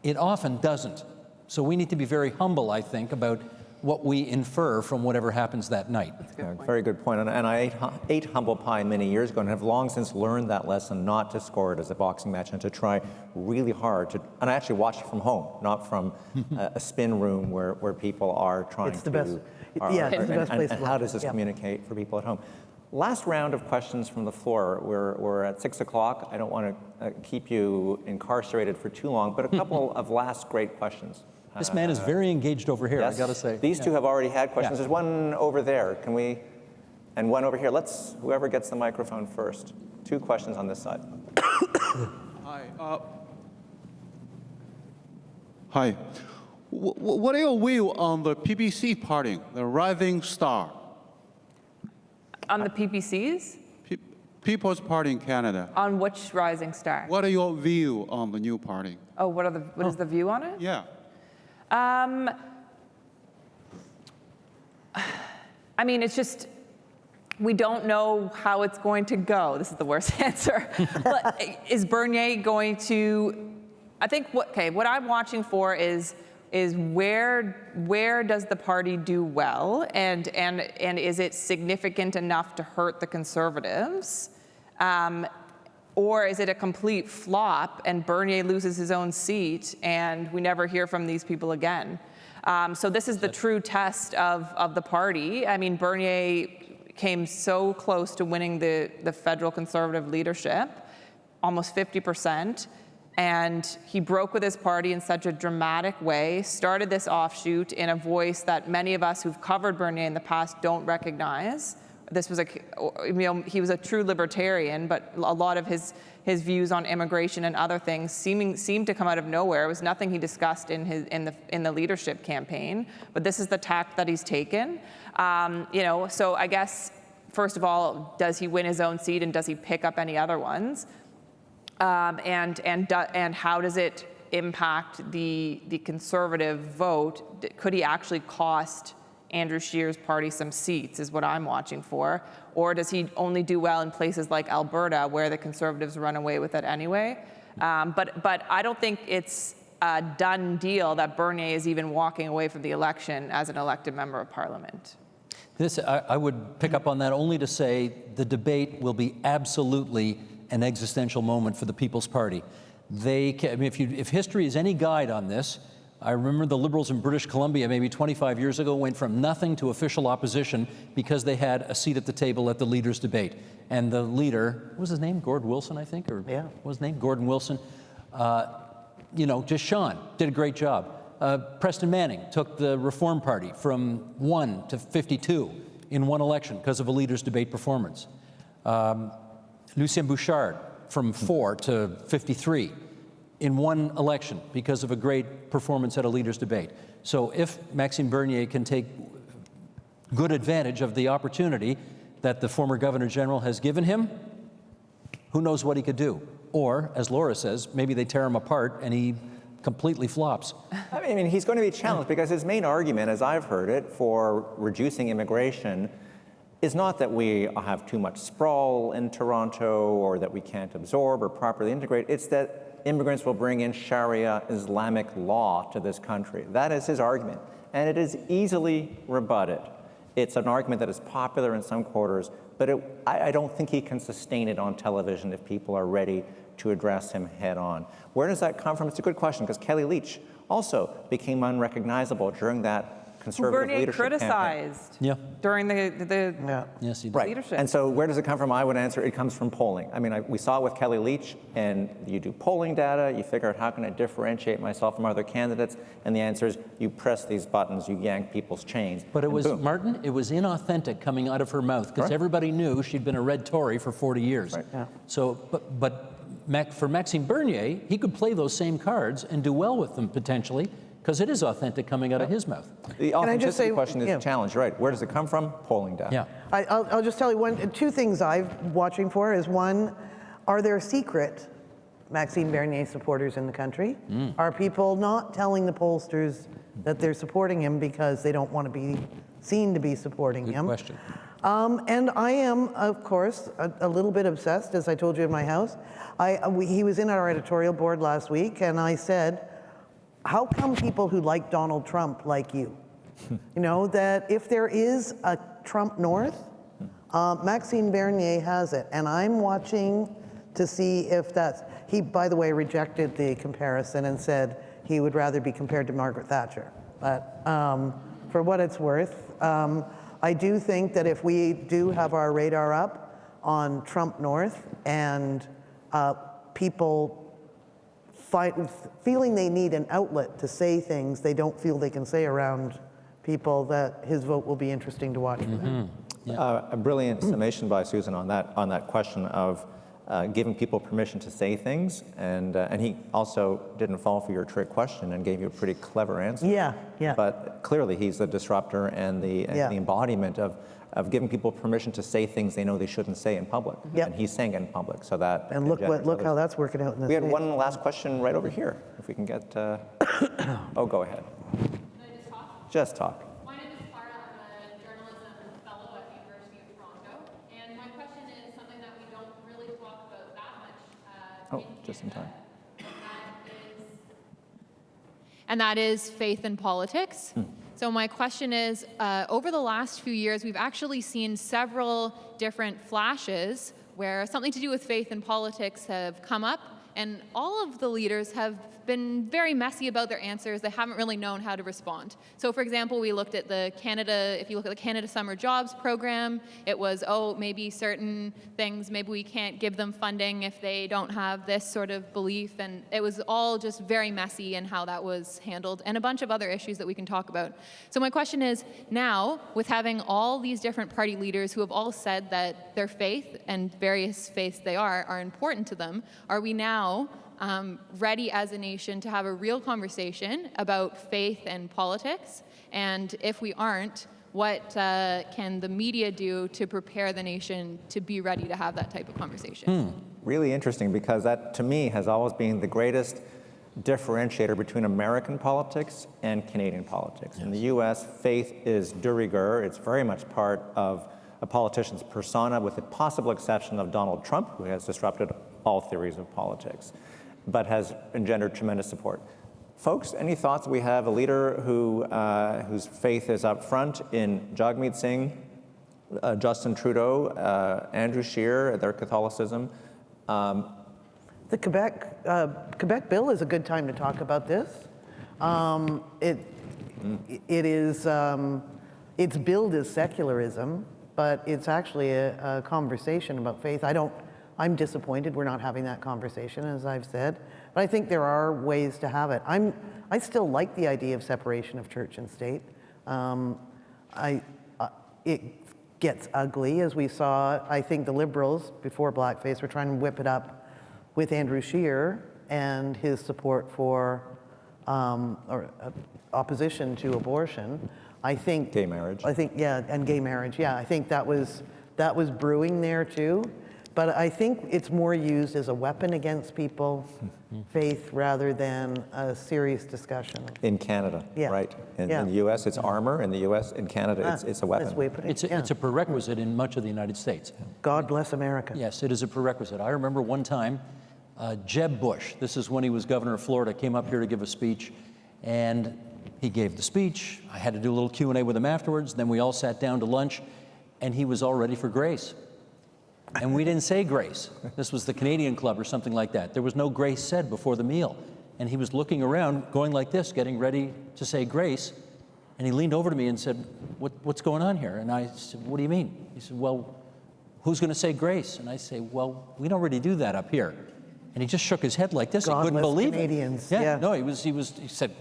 It often doesn't. So we need to be very humble, I think, about what we infer from whatever happens that night. Yeah, very good point. And I ate humble pie many years ago and have long since learned that lesson not to score it as a boxing match and to try really hard to, and I actually watched it from home, not from a spin room where people are trying It's the best. Yeah, it's the best place to and how watch does it. this Yeah. communicate for people at home? Last round of questions from the floor. We're at 6 o'clock. I don't want to keep you incarcerated for too long, but a couple of last great questions. This man is very engaged over here, Yes. I got to say. These two have already had questions. Yeah. There's one over there. Can we, and one over here. Let's, whoever gets the microphone first. 2 questions on this side. Hi. Hi. What are your view on the PPC party, the Rising Star? On the PPCs? People's Party in Canada. On which Rising Star? What are your view on the new party? Oh, what is the view on it? Yeah. I mean, it's just, we don't know how it's going to go. This is the worst answer. But is Bernier going to, I think, what I'm watching for is where does the party do well, and is it significant enough to hurt the Conservatives? Or is it a complete flop and Bernier loses his own seat and we never hear from these people again? So this is the true test of the party. I mean, Bernier came so close to winning the federal Conservative leadership, almost 50%, and he broke with his party in such a dramatic way, started this offshoot in a voice that many of us who've covered Bernier in the past don't recognize. This was he was a true libertarian, but a lot of his views on immigration and other things seemed to come out of nowhere. It was nothing he discussed in the leadership campaign. But this is the tack that he's taken. So I guess first of all, does he win his own seat and does he pick up any other ones? And how does it impact the Conservative vote? Could he actually cost Andrew Scheer's party some seats is what I'm watching for. Or does he only do well in places like Alberta where the Conservatives run away with it anyway? But I don't think it's a done deal that Bernier is even walking away from the election as an elected member of Parliament. I would pick up on that only to say the debate will be absolutely an existential moment for the People's Party. If history is any guide on this, I remember the Liberals in British Columbia maybe 25 years ago went from nothing to official opposition because they had a seat at the table at the leaders' debate. And the leader, what was his name? Gordon Wilson, I think? Or Yeah. what was his name? Gordon Wilson. Just shone, did a great job. Preston Manning took the Reform Party from 1 to 52 in one election because of a leaders' debate performance. Lucien Bouchard from 4 to 53 in one election because of a great performance at a leaders' debate. So if Maxime Bernier can take good advantage of the opportunity that the former Governor General has given him, who knows what he could do? Or, as Laura says, maybe they tear him apart and he completely flops. I mean, he's going to be challenged because his main argument, as I've heard it, for reducing immigration is not that we have too much sprawl in Toronto or that we can't absorb or properly integrate. It's that immigrants will bring in Sharia Islamic law to this country. That is his argument, and it is easily rebutted. It's an argument that is popular in some quarters, but I don't think he can sustain it on television if people are ready to address him head on. Where does that come from? It's a good question, because Kelly Leach also became unrecognizable during that conservative Bernier leadership campaign. criticized Yeah. during the Yes, he did. Right. leadership. And so where does it come from? I would answer it comes from polling. I mean, we saw it with Kelly Leach, and you do polling data, you figure out how can I differentiate myself from other candidates, and the answer is you press these buttons, you yank people's chains. But it and was, boom. Martin, it was inauthentic coming out of her mouth because Right. everybody knew she'd been a red Tory for 40 years. Right. Yeah. So, for Maxime Bernier, he could play those same cards and do well with them potentially because it is authentic coming out of his mouth. The I just authenticity say- question is yeah. a challenge, right? Where does it come from? Polling data. Yeah. I'll just tell you two things I'm watching for is one, are there secret Maxime Bernier supporters in the country? Are people not telling the pollsters that they're supporting him because they don't want to be seen to be supporting Good him? question. And I am, of course, a little bit obsessed, as I told you in my house. He was in our editorial board last week, and I said, how come people who like Donald Trump like you? You know, that if there is a Trump North, Maxime Bernier has it. And I'm watching to see if that's, he, by the way, rejected the comparison and said he would rather be compared to Margaret Thatcher. But for what it's worth, I do think that if we do have our radar up on Trump North and people feeling they need an outlet to say things they don't feel they can say around people, that his vote will be interesting to watch for them. A brilliant summation by Susan on that question of giving people permission to say things, and he also didn't fall for your trick question and gave you a pretty clever answer. Yeah, yeah. But clearly he's the disruptor and the embodiment of giving people permission to say things they know they shouldn't say in public. Yep. And he's saying it in public, so that. And look engenders how others. that's working out in the We had States. one last question right over here, if we can get. Oh, go ahead. Can I just talk? Just talk. My name is Clara. I'm a journalism fellow at the University of Toronto. And my question is something that we don't really talk about that much. Just in time. And that is faith in politics. So my question is, over the last few years, we've actually seen several different flashes where something to do with faith in politics have come up, and all of the leaders have been very messy about their answers. They haven't really known how to respond. So for example, we looked at if you look at the Canada Summer Jobs Program, it was, maybe certain things, maybe we can't give them funding if they don't have this sort of belief, and it was all just very messy in how that was handled, and a bunch of other issues that we can talk about. So my question is, now, with having all these different party leaders who have all said that their faith, and various faiths they are important to them, are we now ready as a nation to have a real conversation about faith and politics? And if we aren't, what can the media do to prepare the nation to be ready to have that type of conversation? Really interesting, because that, to me, has always been the greatest differentiator between American politics and Canadian politics. In the US, faith is de rigueur. It's very much part of a politician's persona, with the possible exception of Donald Trump, who has disrupted all theories of politics, but has engendered tremendous support. Folks, any thoughts? We have a leader whose faith is up front in Jagmeet Singh, Justin Trudeau, Andrew Scheer, their Catholicism. The Quebec bill is a good time to talk about this. Its billed as secularism, but it's actually a conversation about faith. I'm disappointed we're not having that conversation, as I've said, but I think there are ways to have it. I still like the idea of separation of church and state. It gets ugly, as we saw. I think the Liberals, before Blackface, were trying to whip it up with Andrew Scheer and his support for opposition to abortion. I think gay marriage. And gay marriage. Yeah, I think that was brewing there too. But I think it's more used as a weapon against people, faith, rather than a serious discussion. In Canada, right? In the U.S., it's armor. In the U.S., in Canada, it's a weapon. That's the way to put it. It's a prerequisite in much of the United States. God bless America. Yes, it is a prerequisite. I remember one time, Jeb Bush, this is when he was governor of Florida, came up here to give a speech, and he gave the speech. I had to do a little Q&A with him afterwards. Then we all sat down to lunch, and he was all ready for grace. And we didn't say grace. This was the Canadian Club or something like that. There was no grace said before the meal. And he was looking around, going like this, getting ready to say grace. And he leaned over to me and said, what's going on here? And I said, what do you mean? He said, well, who's going to say grace? And I say, well, we don't really do that up here. And he just shook his head like this. He couldn't believe Canadians. it. Yeah. No, he said,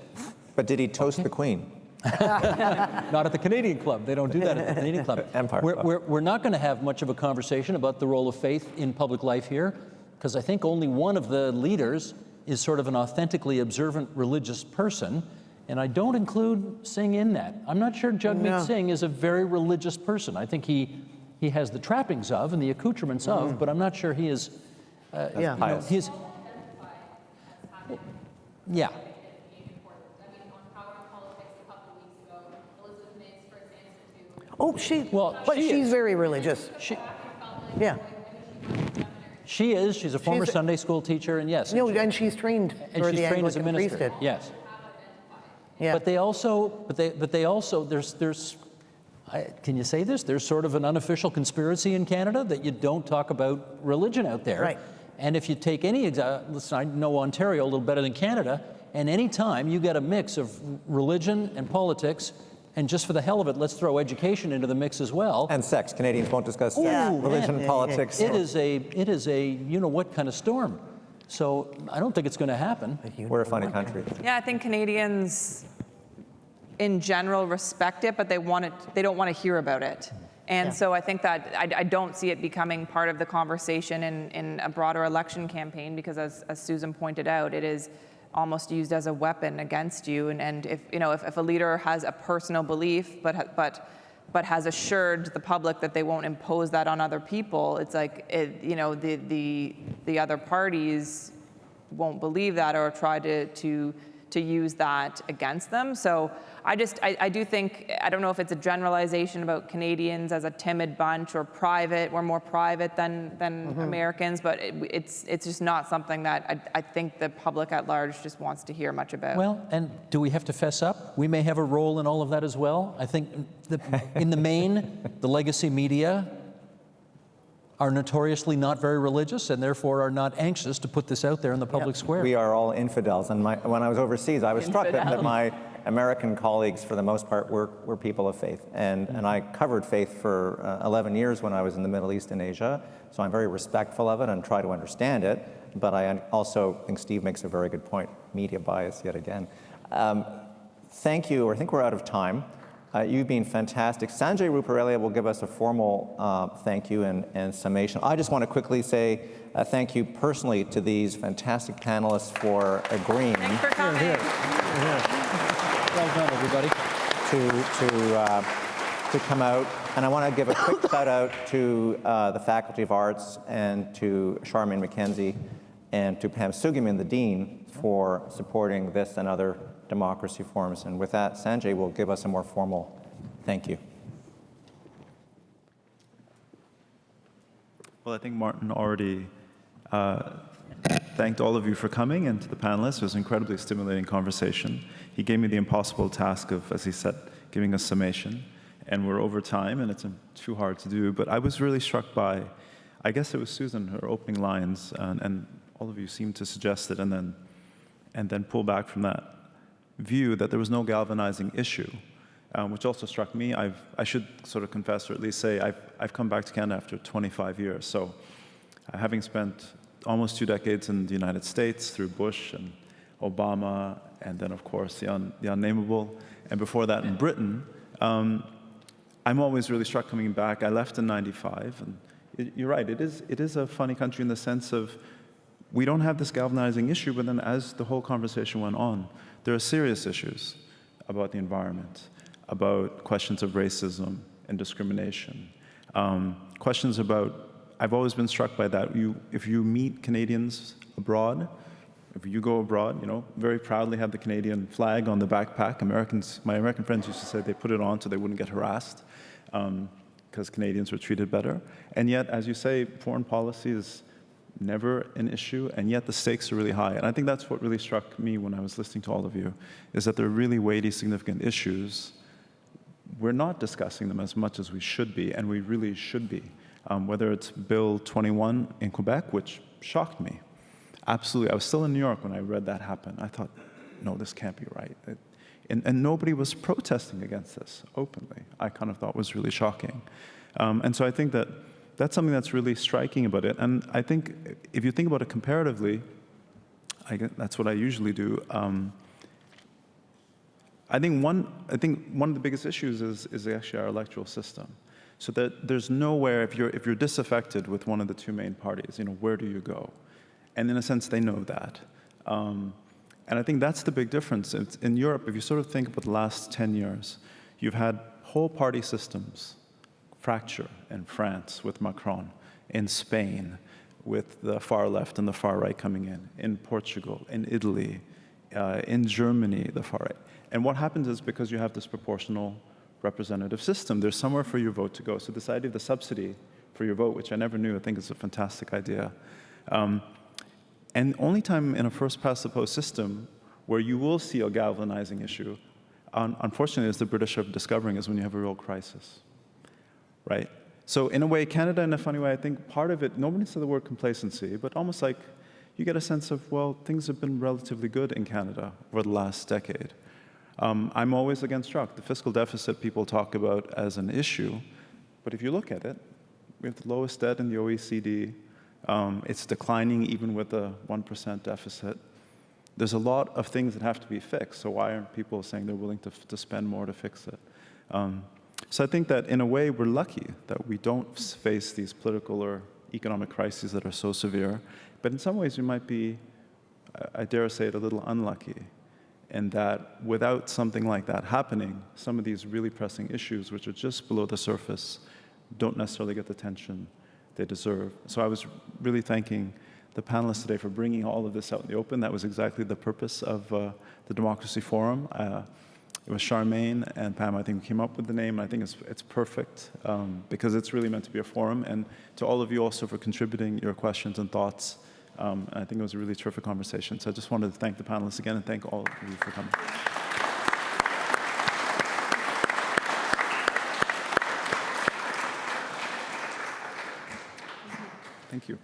But did he toast the Queen? not at the Canadian Club. They don't do that at the Canadian Club. Empire Club. We're not going to have much of a conversation about the role of faith in public life here, because I think only one of the leaders is sort of an authentically observant religious person, and I don't include Singh in that. I'm not sure Jagmeet Singh is a very religious person. I think he has the trappings of and the accoutrements of, but I'm not sure he is. He's. Yeah. Oh, she's very religious. She is. She's a former Sunday school teacher, and yes. No, and she's trained for the Anglican priesthood. Yes. Yeah. But they also, there's, can you say this? There's sort of an unofficial conspiracy in Canada that you don't talk about religion out there. Right. And if you take any, listen, I know Ontario a little better than Canada, and any time you get a mix of religion and politics, and just for the hell of it, let's throw education into the mix as well. And sex. Canadians won't discuss sex, religion, politics. It is a you-know-what kind of storm. So I don't think it's going to happen. We're a funny country. Yeah, I think Canadians in general respect it, but they don't want to hear about it. And so I think that I don't see it becoming part of the conversation in a broader election campaign, because as Susan pointed out, it is almost used as a weapon against you. And if a leader has a personal belief, but has assured the public that they won't impose that on other people, it's like the other parties won't believe that or try to use that against them. So I do think, I don't know if it's a generalization about Canadians as a timid bunch or private. We're more private than Americans, but it's just not something that I think the public at large just wants to hear much about. Well, and do we have to fess up? We may have a role in all of that as well. I think in the main, the legacy media are notoriously not very religious and therefore are not anxious to put this out there in the public square. We are all infidels. And when I was overseas, I was struck that my American colleagues, for the most part, were people of faith. And I covered faith for 11 years when I was in the Middle East and Asia. So I'm very respectful of it and try to understand it. But I also think Steve makes a very good point. Media bias, yet again. Thank you. I think we're out of time. You've been fantastic. Sanjay Ruparelia will give us a formal thank you and summation. I just want to quickly say thank you personally to these fantastic panelists for agreeing. Thanks for coming. Well done, everybody. To come out. And I want to give a quick shout out to the Faculty of Arts and to Charmaine McKenzie and to Pam Sugiman, the Dean, for supporting this and other democracy forums. And with that, Sanjay will give us a more formal thank you. Well, I think Martin already thanked all of you for coming, and to the panelists. It was an incredibly stimulating conversation. He gave me the impossible task of, as he said, giving a summation. And we're over time, and it's too hard to do. But I was really struck by, I guess it was Susan, her opening lines, and all of you seemed to suggest it, and then pull back from that view that there was no galvanizing issue, which also struck me. I should sort of confess, or at least say, I've come back to Canada after 25 years. So having spent almost 2 decades in the United States through Bush and Obama, and then, of course, the unnameable, and before that in Britain, I'm always really struck coming back. I left in '95, and you're right, it is a funny country in the sense of we don't have this galvanizing issue, but then as the whole conversation went on, there are serious issues about the environment, about questions of racism and discrimination, questions about, I've always been struck by that. If you meet Canadians abroad, if you go abroad, very proudly have the Canadian flag on the backpack. My American friends used to say they put it on so they wouldn't get harassed because Canadians were treated better. And yet, as you say, foreign policy is never an issue, and yet the stakes are really high. And I think that's what really struck me when I was listening to all of you, is that they're really weighty, significant issues. We're not discussing them as much as we should be, and we really should be. Whether it's Bill 21 in Quebec, which shocked me. Absolutely. I was still in New York when I read that happen. I thought, no, this can't be right. And nobody was protesting against this openly. I kind of thought was really shocking. And so I think that that's something that's really striking about it. And I think if you think about it comparatively, that's what I usually do. I think one of the biggest issues is actually our electoral system. So that there's nowhere, if you're disaffected with one of the two main parties, where do you go? And in a sense, they know that. And I think that's the big difference. In Europe, if you sort of think about the last 10 years, you've had whole party systems fracture in France with Macron, in Spain with the far left and the far right coming in Portugal, in Italy, in Germany, the far right. And what happens is because you have this proportional representative system, there's somewhere for your vote to go. So this idea of the subsidy for your vote, which I never knew, I think is a fantastic idea. And only time in a first-past-the-post system where you will see a galvanizing issue, unfortunately, as the British are discovering, is when you have a real crisis, right? So in a way, Canada, in a funny way, I think part of it, nobody said the word complacency, but almost like you get a sense of, well, things have been relatively good in Canada over the last decade. I'm always against shock. The fiscal deficit people talk about as an issue, but if you look at it, we have the lowest debt in the OECD. It's declining even with a 1% deficit. There's a lot of things that have to be fixed, so why aren't people saying they're willing to spend more to fix it? So I think that in a way we're lucky that we don't face these political or economic crises that are so severe, but in some ways we might be, I dare say it, a little unlucky in that without something like that happening, some of these really pressing issues which are just below the surface don't necessarily get the attention they deserve. So I was really thanking the panelists today for bringing all of this out in the open. That was exactly the purpose of the Democracy Forum. It was Charmaine and Pam, I think, who came up with the name. I think it's perfect because it's really meant to be a forum. And to all of you also for contributing your questions and thoughts. And I think it was a really terrific conversation. So I just wanted to thank the panelists again and thank all of you for coming. Thank you.